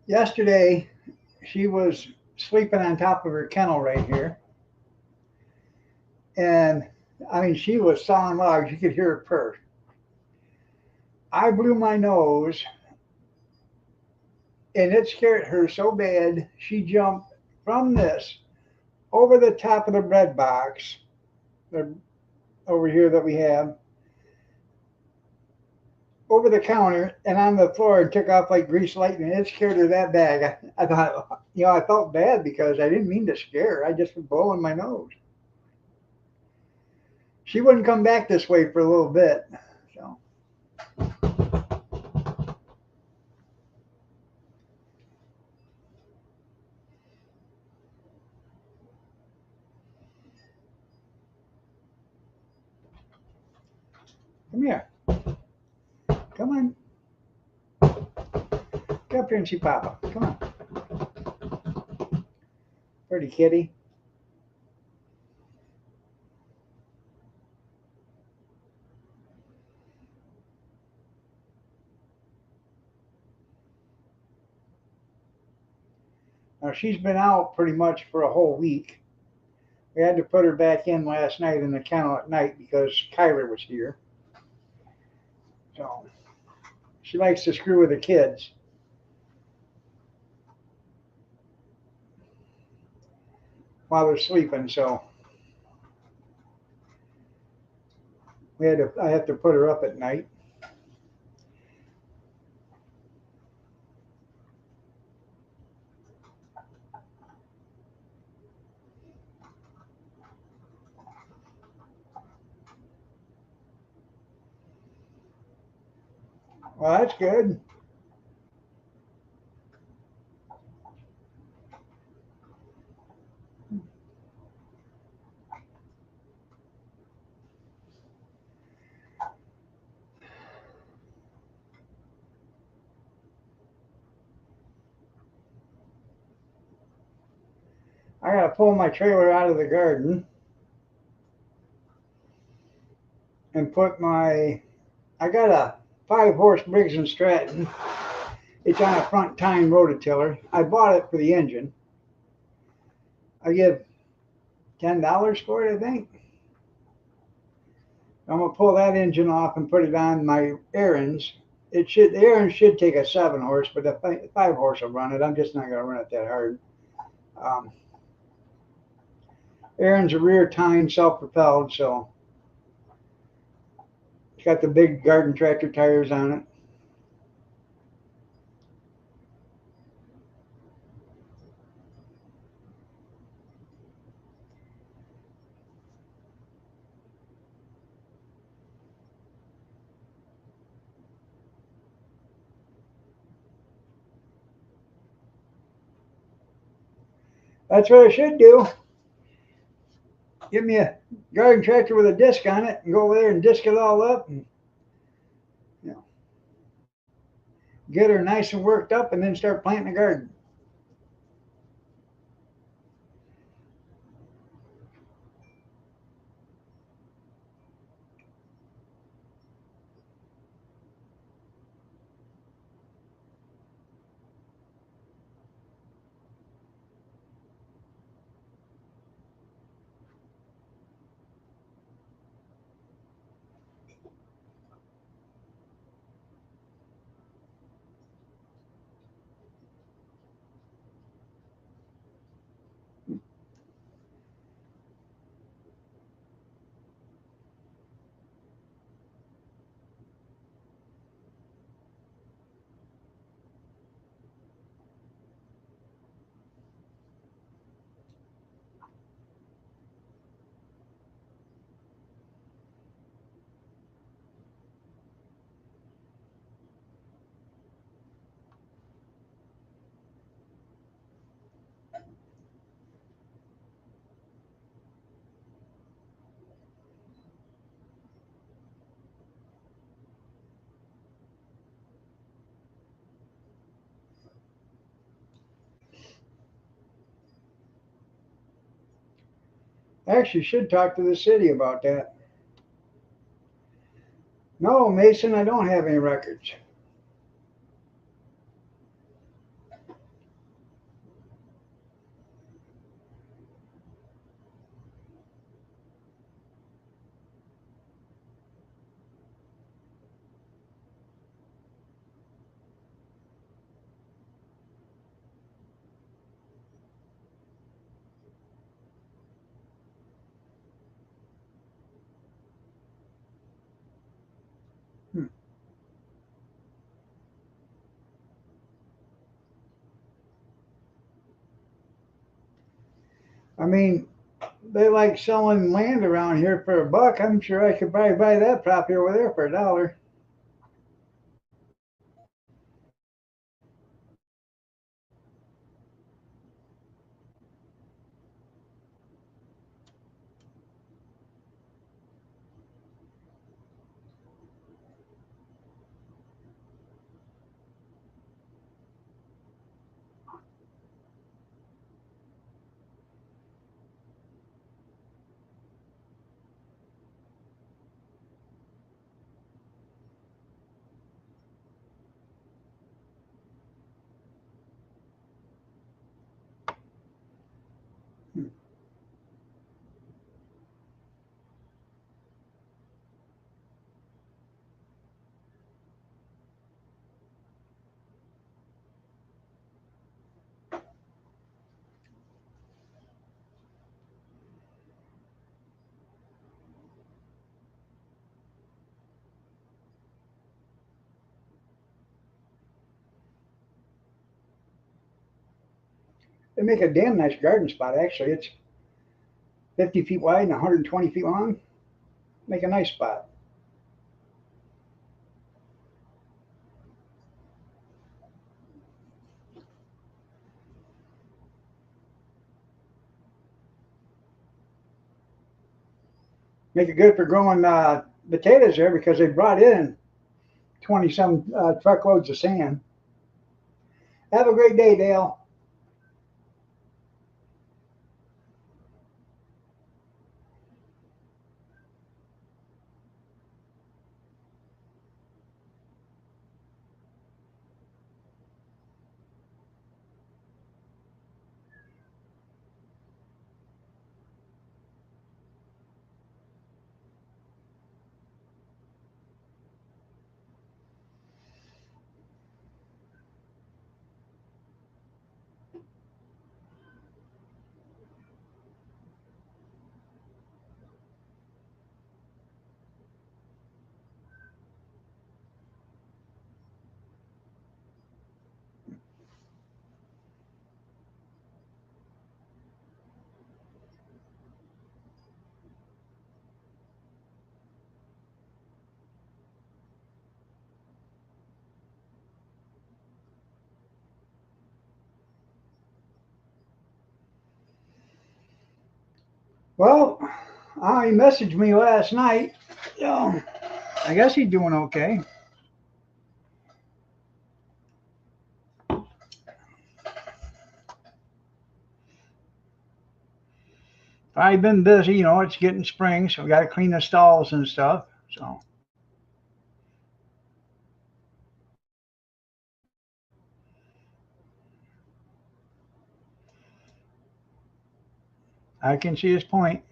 Yesterday, she was sleeping on top of her kennel right here. And I mean, she was sawing logs. You could hear her purr. I blew my nose and it scared her so bad, she jumped from this over the top of the bread box over here that we have, over the counter and on the floor and took off like grease lightning. It scared her that bad. I thought, I felt bad because I didn't mean to scare her. I just was blowing my nose. she wouldn't come back this way for a little bit. So come here. Come on. Come up here and see Papa. Come on. Pretty kitty. Now she's been out pretty much for a whole week. We had to put her back in last night in the kennel at night because Kyler was here. So she likes to screw with the kids. While they're sleeping, so I have to put her up at night. Well, that's good. I gotta pull my trailer out of the garden and put I got a 5-horse Briggs and Stratton. It's on a front tine rototiller. I bought it for the engine. I give $10 for it, I think. I'm gonna pull that engine off and put it on my Aaron's. The Aaron's should take a 7-horse, but the 5-horse will run it. I'm just not gonna run it that hard. Aaron's a rear tine, self-propelled, so it's got the big garden tractor tires on it. That's what I should do. Give me a garden tractor with a disc on it and go over there and disc it all up and get her nice and worked up and then start planting a garden. I actually should talk to the city about that. No, Mason, I don't have any records. I mean, they like selling land around here for $1. I'm sure I could probably buy that property over there for $1. They make a damn nice garden spot, actually. It's 50 feet wide and 120 feet long. Make a nice spot. Make it good for growing potatoes there because they brought in 20 some truckloads of sand. Have a great day, Dale. Well, he messaged me last night. So I guess he's doing okay. I've been busy, it's getting spring, so we got to clean the stalls and stuff. So I can see his point.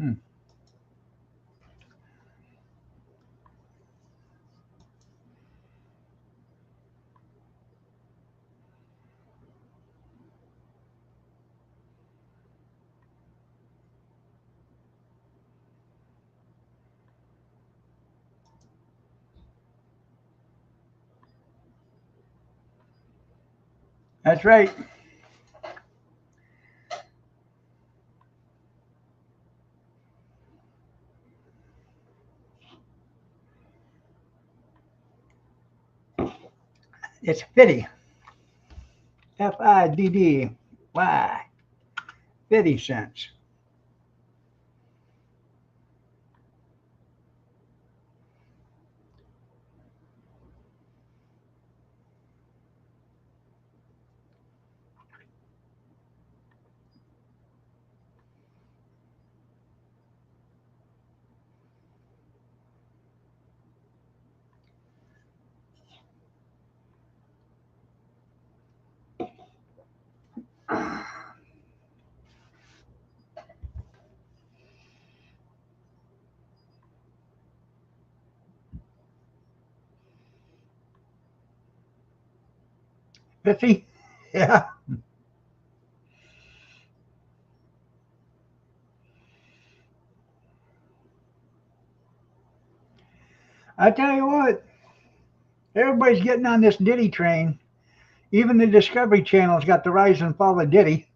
Hmm. That's right. It's Fiddy. Fiddy. 50 cents. Pithy? Yeah. I tell you what, everybody's getting on this Diddy train. Even the Discovery Channel's got the rise and fall of Diddy.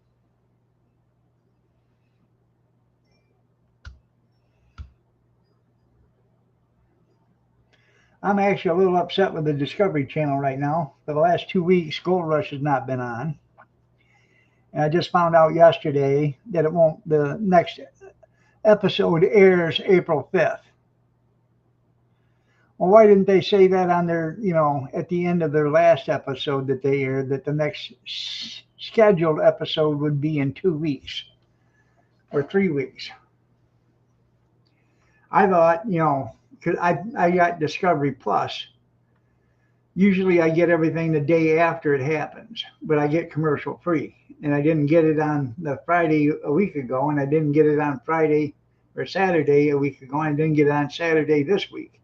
I'm actually a little upset with the Discovery Channel right now. For the last 2 weeks, Gold Rush has not been on. And I just found out yesterday that it won't, the next episode airs April 5th. Well, why didn't they say that on their, at the end of their last episode that they aired, that the next scheduled episode would be in 2 weeks or 3 weeks? I thought, because I got Discovery Plus. Usually I get everything the day after it happens, but I get commercial free. And I didn't get it on the Friday a week ago, and I didn't get it on Friday or Saturday a week ago, and I didn't get it on Saturday this week.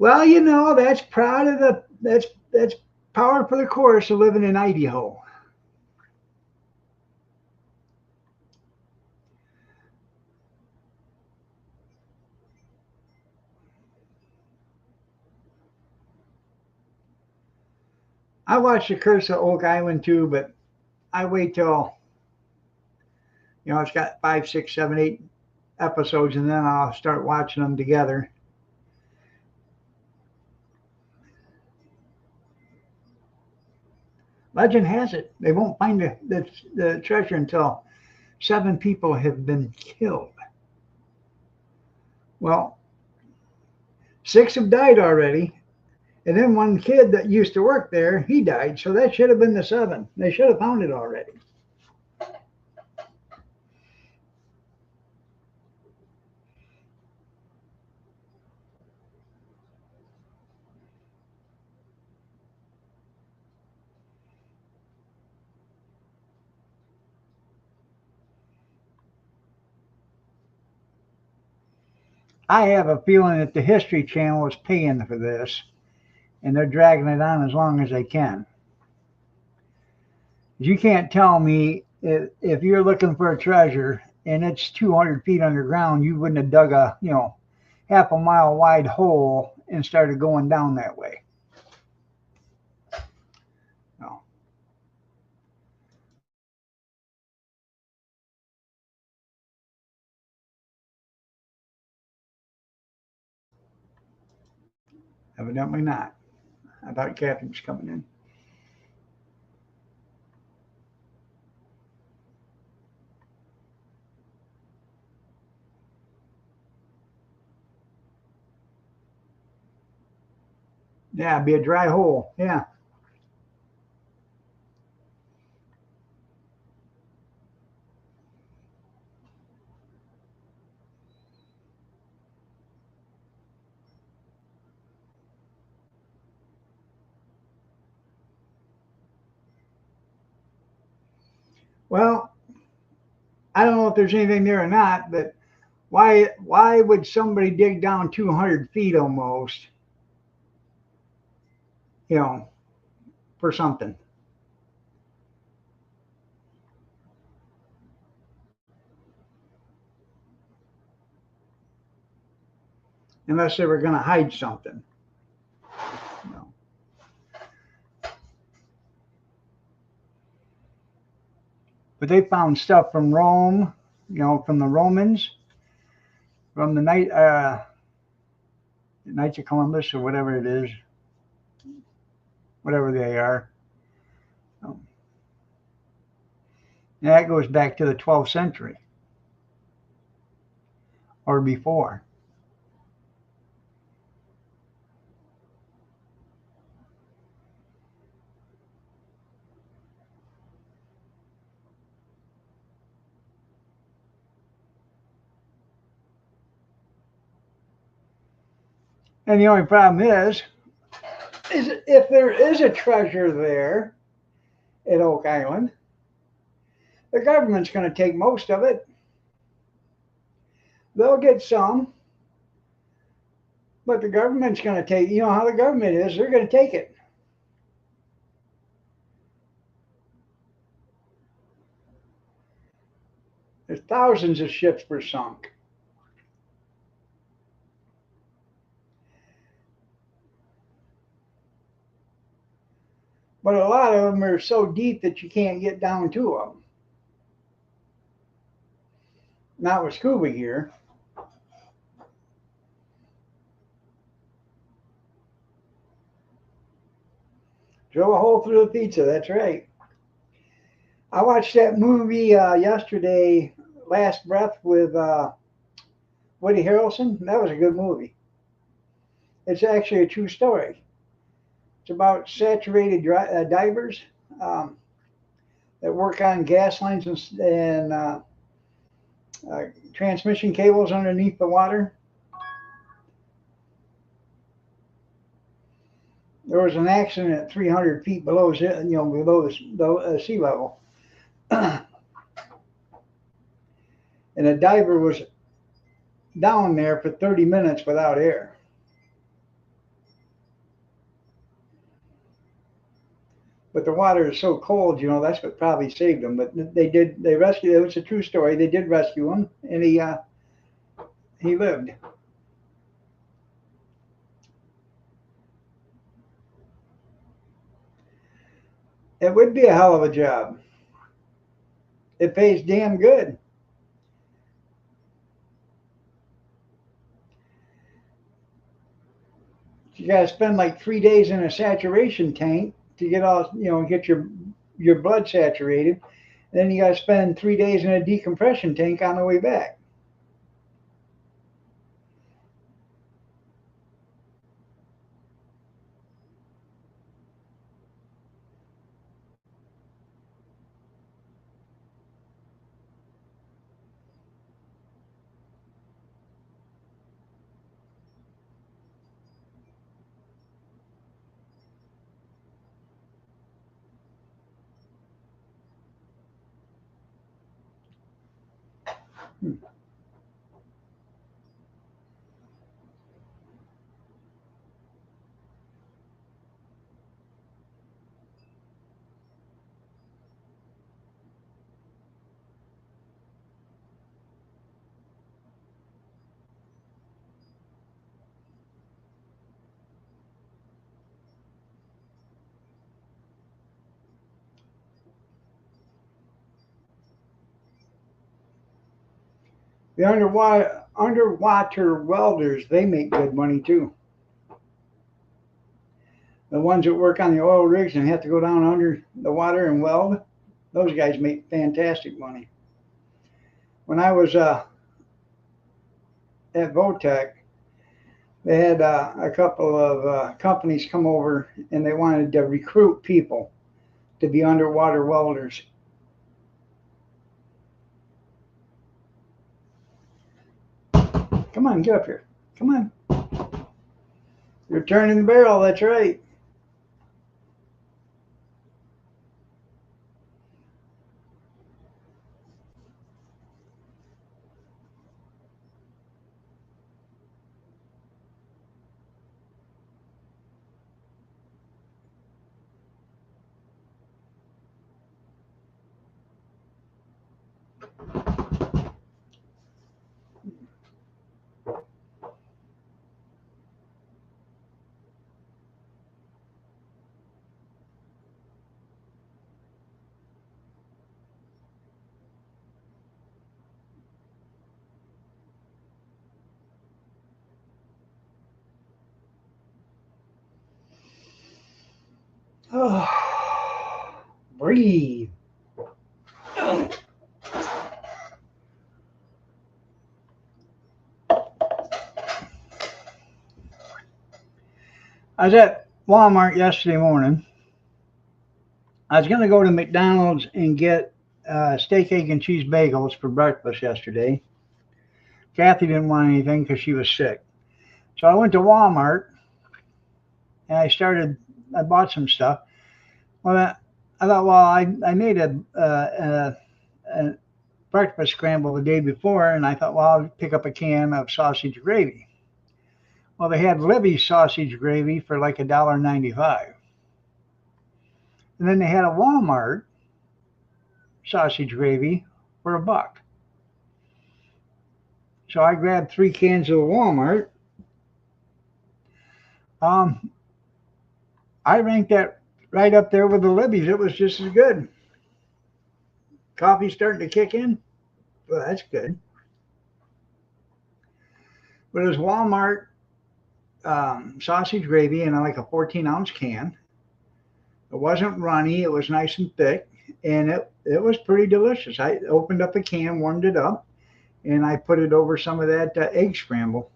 Well, that's proud of that's power for the course of living in Idaho. I watched The Curse of Oak Island too, but I wait till it's got 5, 6, 7, 8 episodes, and then I'll start watching them together. Legend has it they won't find the treasure until 7 people have been killed. Well, 6 have died already, and then one kid that used to work there, he died. So that should have been the 7. They should have found it already. I have a feeling that the History Channel is paying for this, and they're dragging it on as long as they can. You can't tell me if you're looking for a treasure and it's 200 feet underground, you wouldn't have dug a half a mile wide hole and started going down that way. No. Evidently not. I thought Catherine was coming in. Yeah, it'd be a dry hole. Yeah. Well, I don't know if there's anything there or not, but why would somebody dig down 200 feet almost, you know, for something? Unless they were going to hide something. No. But they found stuff from Rome, from the Romans, from the Knights of Columbus or whatever it is, whatever they are. Um, and that goes back to the 12th century or before. And the only problem is if there is a treasure there at Oak Island, the government's going to take most of it. They'll get some. But the government's going to take, you know how the government is, they're going to take it. There's thousands of ships were sunk. But a lot of them are so deep that you can't get down to them. Not with scuba gear. Drill a hole through the pizza, that's right. I watched that movie yesterday, Last Breath, with Woody Harrelson. That was a good movie. It's actually a true story. It's about saturated divers that work on gas lines and transmission cables underneath the water. There was an accident at 300 feet below, below the sea level, and a diver was down there for 30 minutes without air. But the water is so cold, that's what probably saved him. But they rescued. It was a true story. They did rescue him, and he lived. It would be a hell of a job. It pays damn good. You got to spend like 3 days in a saturation tank to get all, get your blood saturated. And then you got to spend 3 days in a decompression tank on the way back. The underwater welders, they make good money too. The ones that work on the oil rigs and have to go down under the water and weld, those guys make fantastic money. When I was at Votech, they had a couple of companies come over and they wanted to recruit people to be underwater welders. Come on, get up here. Come on. You're turning the barrel, that's right. Oh, breathe. I was at Walmart yesterday morning. I was going to go to McDonald's and get steak, egg, and cheese bagels for breakfast yesterday. Kathy didn't want anything because she was sick. So I went to Walmart and I bought some stuff. Well, I thought, well, I made a breakfast scramble the day before, and I thought, well, I'll pick up a can of sausage gravy. Well, they had Libby's sausage gravy for like $1.95. And then they had a Walmart sausage gravy for $1. So I grabbed 3 cans of the Walmart. Um, I ranked that right up there with the Libby's. It was just as good. Coffee's starting to kick in. Well, that's good. But it was Walmart sausage gravy in like a 14-ounce can. It wasn't runny. It was nice and thick, and it was pretty delicious. I opened up a can, warmed it up, and I put it over some of that egg scramble.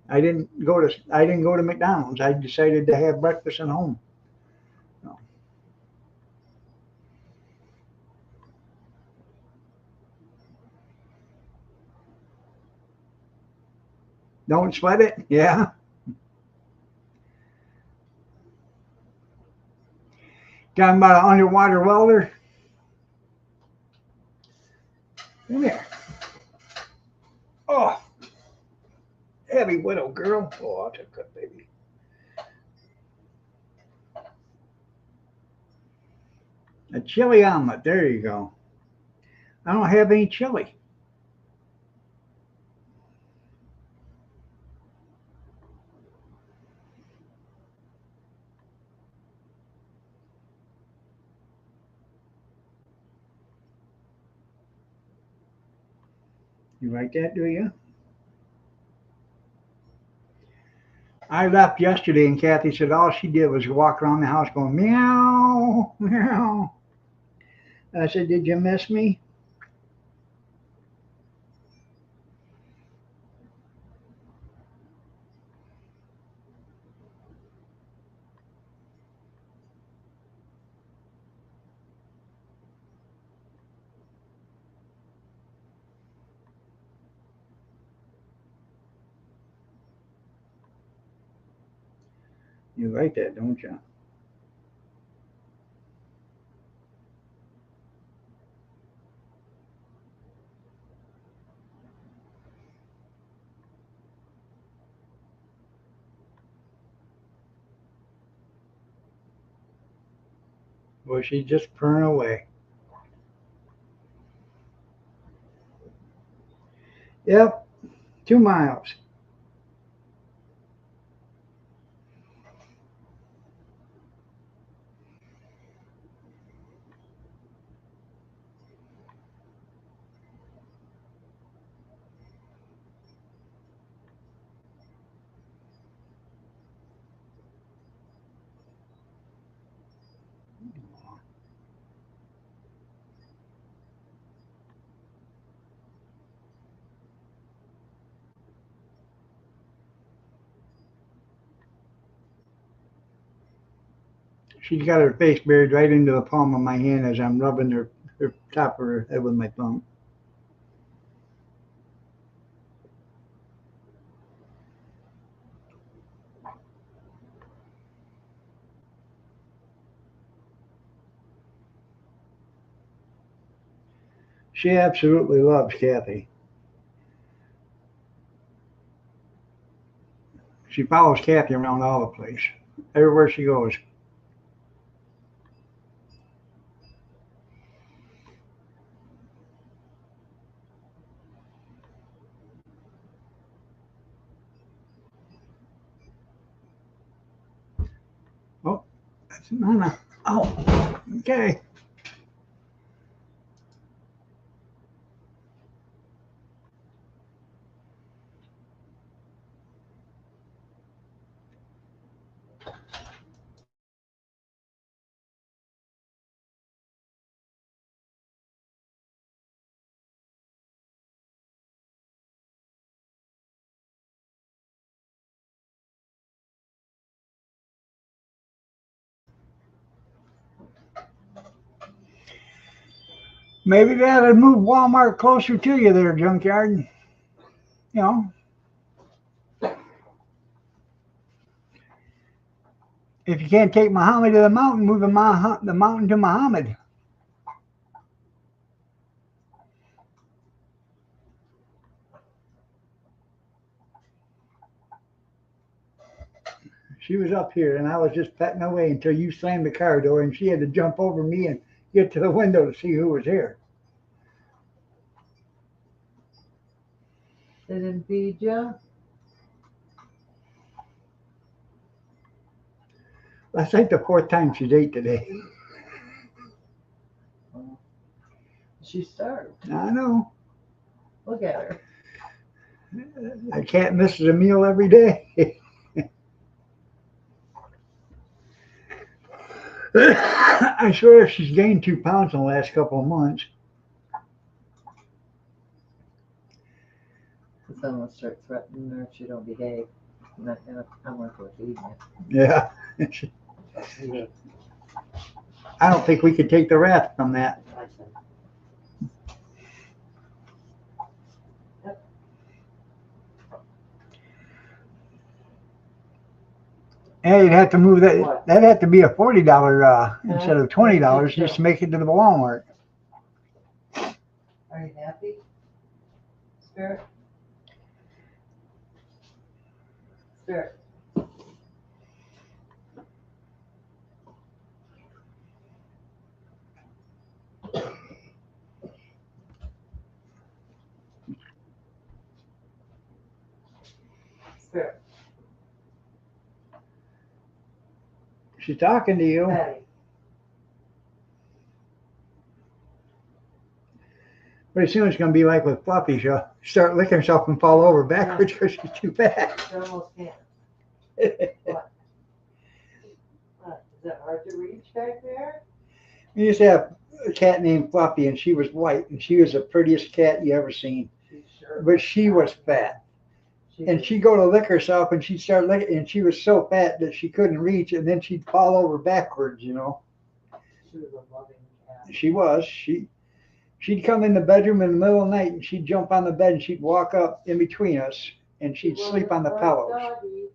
I didn't go to McDonald's. I decided to have breakfast at home. So, don't sweat it. Yeah. Talking about an underwater welder. Come here. Oh, heavy widow girl. Oh, I'll take that baby. A chili omelet. There you go. I don't have any chili. You like that, do you? I left yesterday and Kathy said all she did was walk around the house going meow, meow. I said, did you miss me? You like that, don't you? Well, she's just purring away. Yep, 2 miles. She's got her face buried right into the palm of my hand as I'm rubbing her top of her head with my thumb. She absolutely loves Kathy. She follows Kathy around all the place, everywhere she goes. Oh, that's Nana. Oh, okay. Maybe that'll move Walmart closer to you there, Junkyard. You know, if you can't take Muhammad to the mountain, move the mountain to Muhammad. She was up here, and I was just petting away until you slammed the car door, and she had to jump over me and get to the window to see who was here. They didn't feed you? I think the fourth time she's ate today. She starved. I know. Look at her. A cat misses a meal every day. I swear she's gained 2 pounds in the last couple of months. Someone start threatening her if she don't behave. I'm not going to feed Yeah. you. I don't think we could take the wrath from that. Hey, you'd have to move that. What? That'd have to be a $40 instead of $20 just to make it to the Walmart. Are you happy, Spirit? Spirit. Spirit. She's talking to you. Patty. Pretty soon it's going to be like with Fluffy. She'll start licking herself and fall over backwards because she's too fat. She almost can't. What? What? Is it hard to reach back there? We used to have a cat named Fluffy, and she was white, and she was the prettiest cat you ever seen. But she was fat. And she'd go to lick herself, and she'd start licking, and she was so fat that she couldn't reach, and then she'd fall over backwards, you know. She was a loving cat. She was. She'd come in the bedroom in the middle of the night, and she'd jump on the bed, and she'd walk up in between us, and she'd sleep on the pillows. Doggy.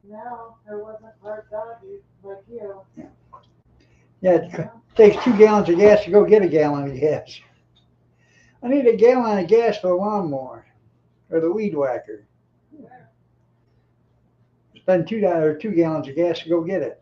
No, there wasn't hard doggy like you. Yeah, it takes 2 gallons of gas to go get a gallon of gas. I need a gallon of gas for the lawnmower or the weed whacker. Spend $2 2 gallons of gas to go get it.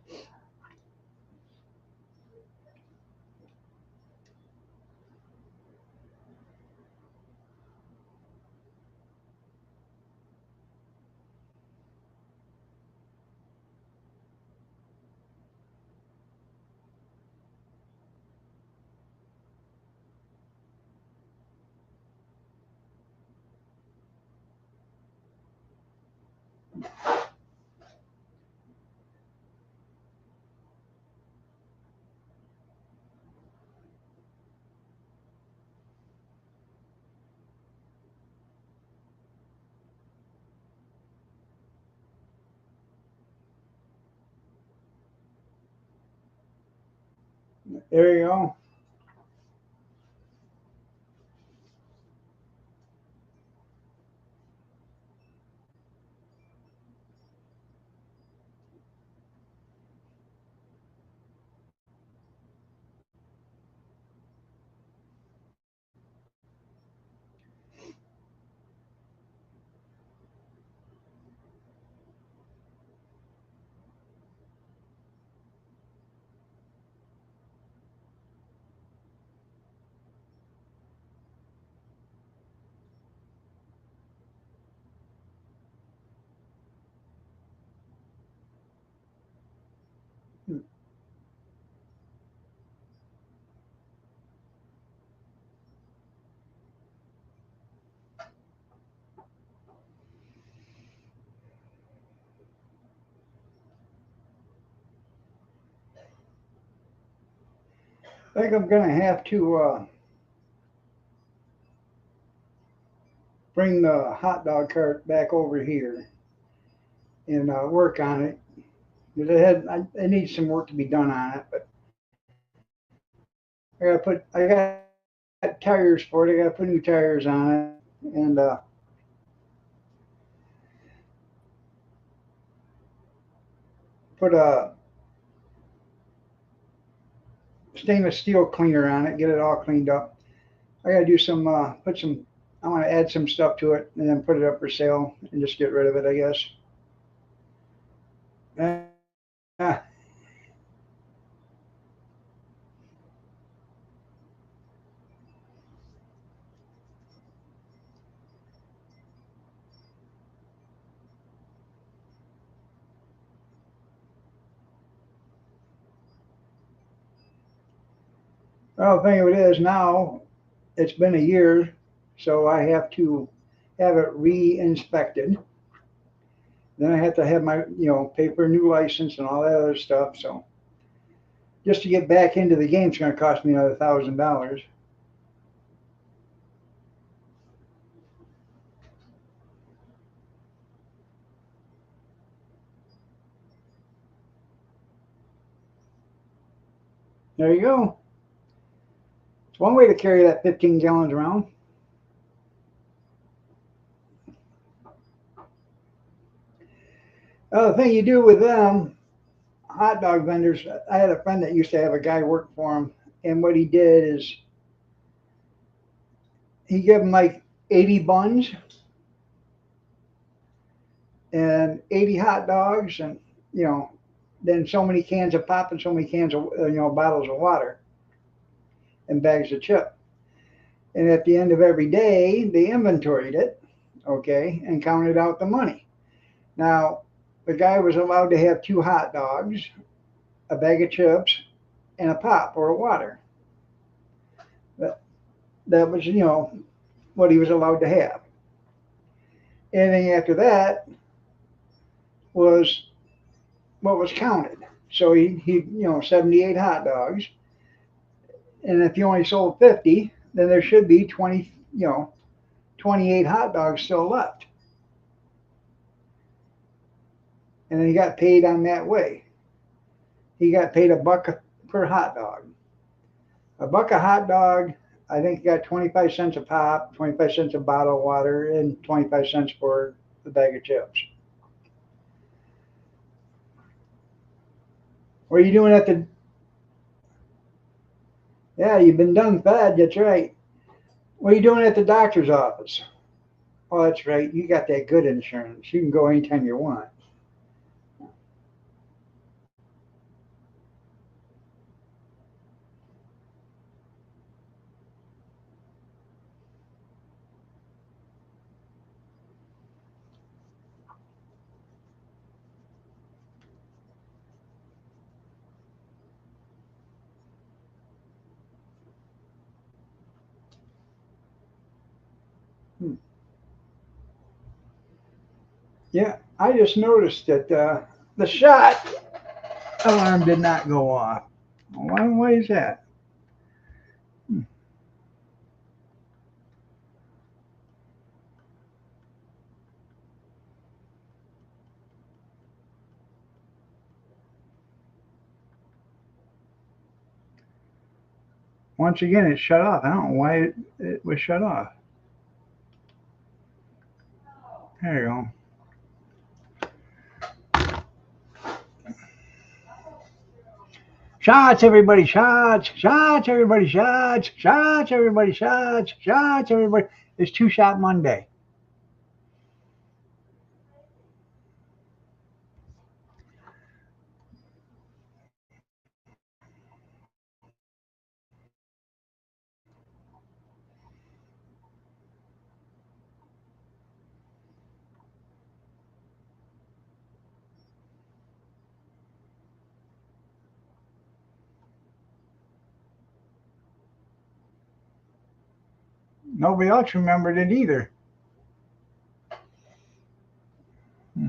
There you go. I think I'm going to have to bring the hot dog cart back over here and work on it. Because it needs some work to be done on it, but I got tires for it. I got to put new tires on it, and put a stainless steel cleaner on it, get it all cleaned up. I got to do some, I want to add some stuff to it and then put it up for sale and just get rid of it, I guess. Yeah. Well, the thing of it is now, it's been a year, so I have to have it re-inspected. Then I have to have my, pay for a new license and all that other stuff. So just to get back into the game, it's going to cost me another $1,000. There you go. It's one way to carry that 15 gallons around. The thing you do with them, hot dog vendors, I had a friend that used to have a guy work for him, and what he did is he gave him like 80 buns and 80 hot dogs, and you know, then so many cans of pop and so many cans of bottles of water and bags of chip. And at the end of every day, they inventoried it, okay, and counted out the money. Now, the guy was allowed to have two hot dogs, a bag of chips, and a pop or a water. That, that was, what he was allowed to have. Anything after that was what was counted. So he 78 hot dogs, and if you only sold 50, then there should be 28 hot dogs still left. And then he got paid on that way. He got paid a buck per hot dog. A buck a hot dog, I think he got 25 cents a pop, 25 cents a bottle of water, and 25 cents for the bag of chips. What are you doing at the? Yeah, you've been done fed. That's right. What are you doing at the doctor's office? Oh, that's right. You got that good insurance. You can go anytime you want. Hmm. Yeah, I just noticed that the shot alarm did not go off. Why is that? Hmm. Once again, it shut off. I don't know why it was shut off. There you go. Shots, everybody, shots, shots, everybody, shots, shots, everybody, shots, shots, everybody. It's Two Shot Monday. Nobody else remembered it either. Hmm.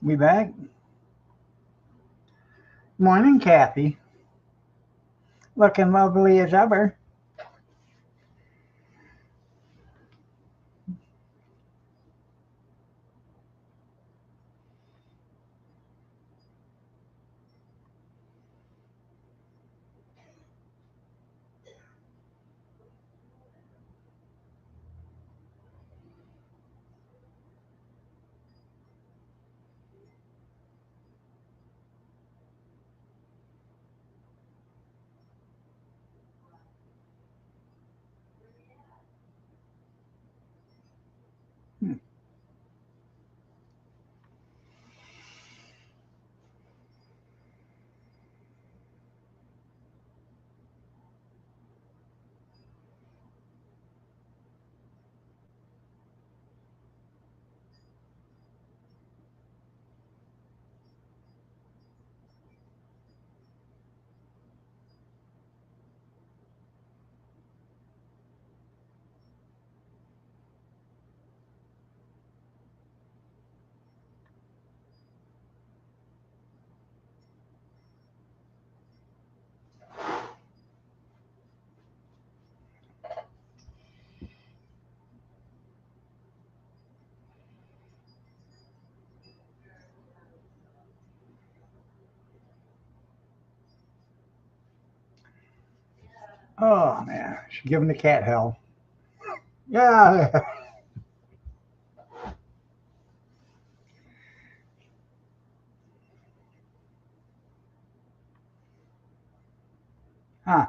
We back? Morning, Kathy. Looking lovely as ever. Oh man, she's giving the cat hell. Yeah. Huh.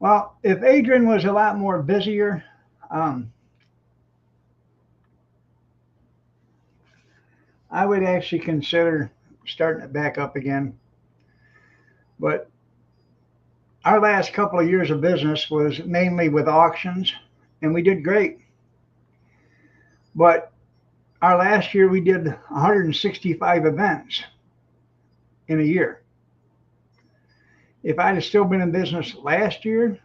Well, if Adrian was a lot more busier, um, I would actually consider starting it back up again. But our last couple of years of business was mainly with auctions, and we did great. But our last year we did 165 events in a year. If I'd have still been in business last year,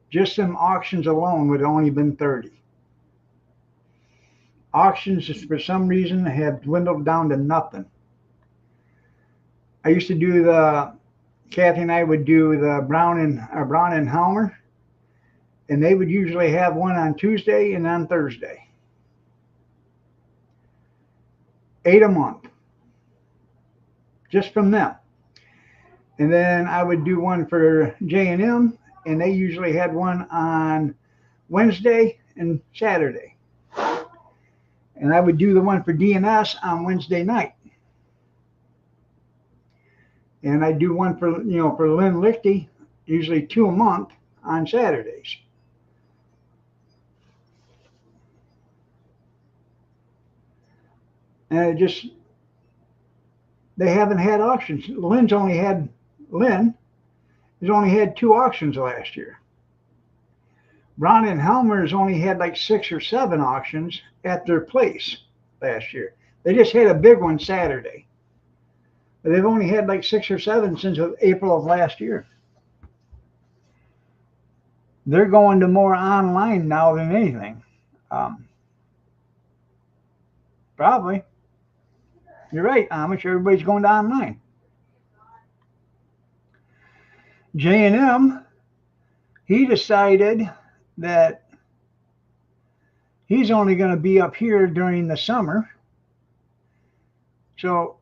just them auctions alone would have only been 30. Auctions, for some reason, have dwindled down to nothing. I used to do Kathy and I would do the Brown and Helmer, and they would usually have one on Tuesday and on Thursday. 8 a month, just from them. And then I would do one for J&M, and they usually had one on Wednesday and Saturday. And I would do the one for DNS on Wednesday night. And I do one for Lynn Lichty, usually 2 a month on Saturdays. And it just they haven't had auctions. Lynn has only had 2 auctions last year. Ron and Helmer's only had like 6 or 7 auctions at their place last year. They just had a big one Saturday. But they've only had like 6 or 7 since April of last year. They're going to more online now than anything. Um, Probably. You're right, Amish. Everybody's going to online. J&M, he decided that he's only going to be up here during the summer. So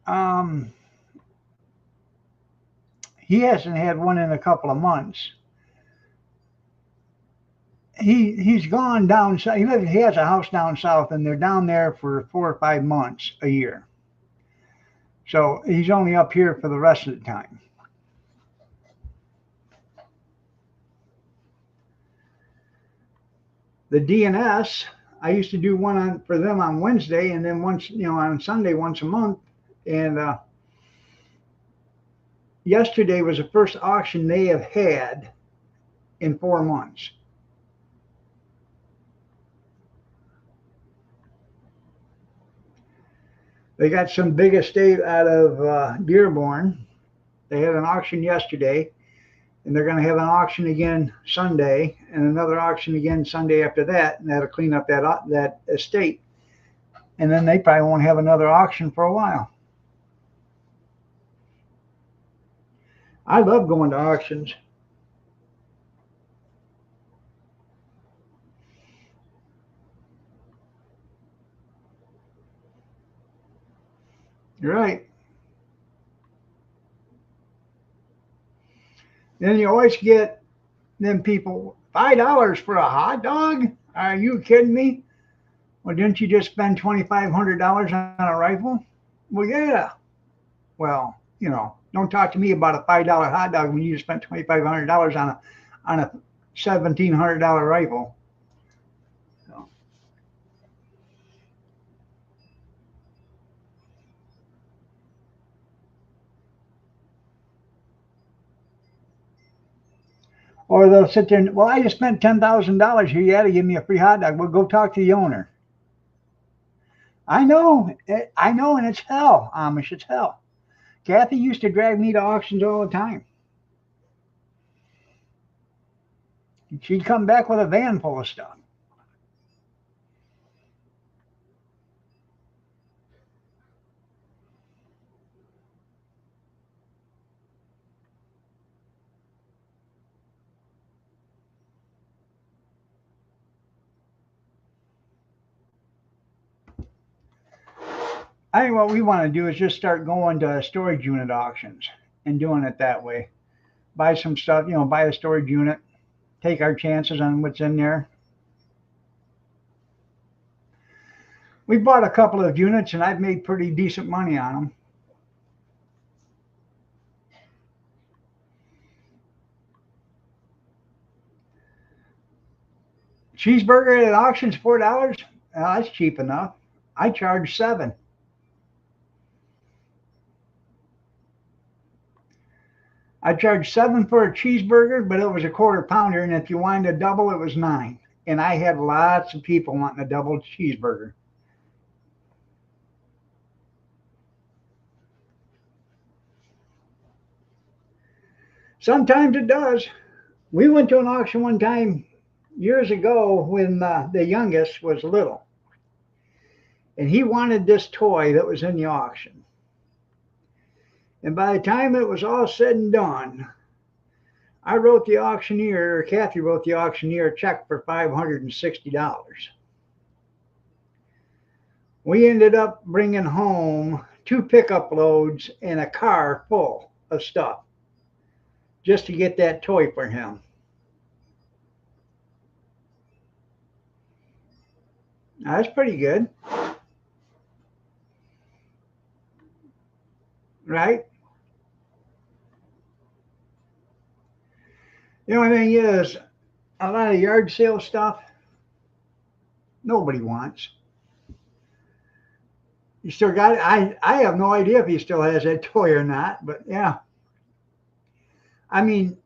um, he hasn't had one in a couple of months. He's gone down. He has a house down south, and they're down there for 4 or 5 months a year. So he's only up here for the rest of the time. The DNS, I used to do one for them on Wednesday, and then once on Sunday once a month. And yesterday was the first auction they have had in 4 months. They got some big estate out of Dearborn. They had an auction yesterday, and they're going to have an auction again Sunday, and another auction again Sunday after that, and that'll clean up that estate. And then they probably won't have another auction for a while. I love going to auctions. You're right. Then you always get them people, $5 for a hot dog? Are you kidding me? Well, didn't you just spend $2,500 on a rifle? Well, yeah. Well, don't talk to me about a $5 hot dog when you just spent $2,500 on a $1,700 rifle. So, or they'll sit there and, well, I just spent $10,000 here. You got to give me a free hot dog. Well, go talk to the owner. I know, and it's hell, Amish. It's hell. Kathy used to drag me to auctions all the time. She'd come back with a van full of stuff. I think what we want to do is just start going to storage unit auctions and doing it that way. Buy some stuff, buy a storage unit, take our chances on what's in there. We bought a couple of units and I've made pretty decent money on them. Cheeseburger at auction's $4. That's cheap enough. I charge $7. I charged $7 for a cheeseburger, but it was a quarter pounder, and if you wanted a double, it was $9. And I had lots of people wanting a double cheeseburger. Sometimes it does. We went to an auction one time years ago when the youngest was little, and he wanted this toy that was in the auction. And by the time it was all said and done, I wrote the auctioneer, or Kathy wrote the auctioneer a check for $560. We ended up bringing home 2 pickup loads and a car full of stuff just to get that toy for him. That's pretty good, right? The only thing is, a lot of yard sale stuff, nobody wants. You still got it. I have no idea if he still has that toy or not, but yeah. I mean,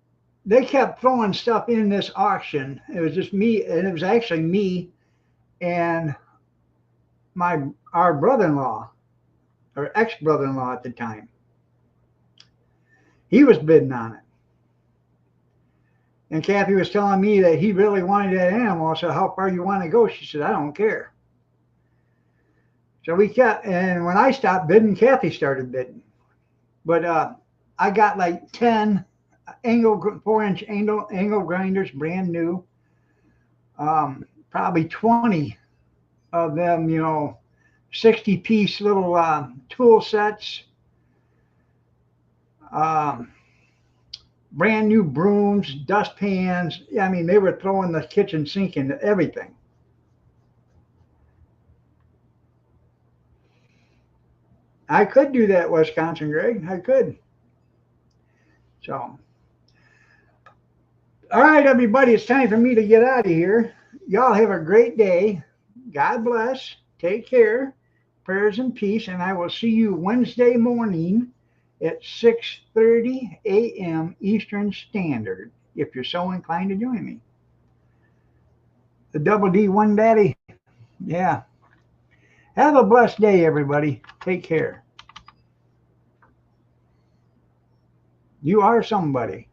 they kept throwing stuff in this auction. It was just me, and it was actually me and our brother-in-law, or ex-brother-in-law at the time. He was bidding on it. And Kathy was telling me that he really wanted that animal. I said, how far you want to go? She said, I don't care. So we kept, and when I stopped bidding, Kathy started bidding. But I got like 10 4-inch angle grinders, brand new. Probably 20 of them, 60-piece little tool sets. Brand new brooms, dustpans. I mean, they were throwing the kitchen sink into everything. I could do that, Wisconsin, Greg. I could. So, all right, everybody, it's time for me to get out of here. Y'all have a great day. God bless. Take care. Prayers and peace. And I will see you Wednesday morning at 6:30 a.m. Eastern Standard, if you're so inclined to join me. The Double D One Daddy. Yeah. Have a blessed day, everybody. Take care. You are somebody.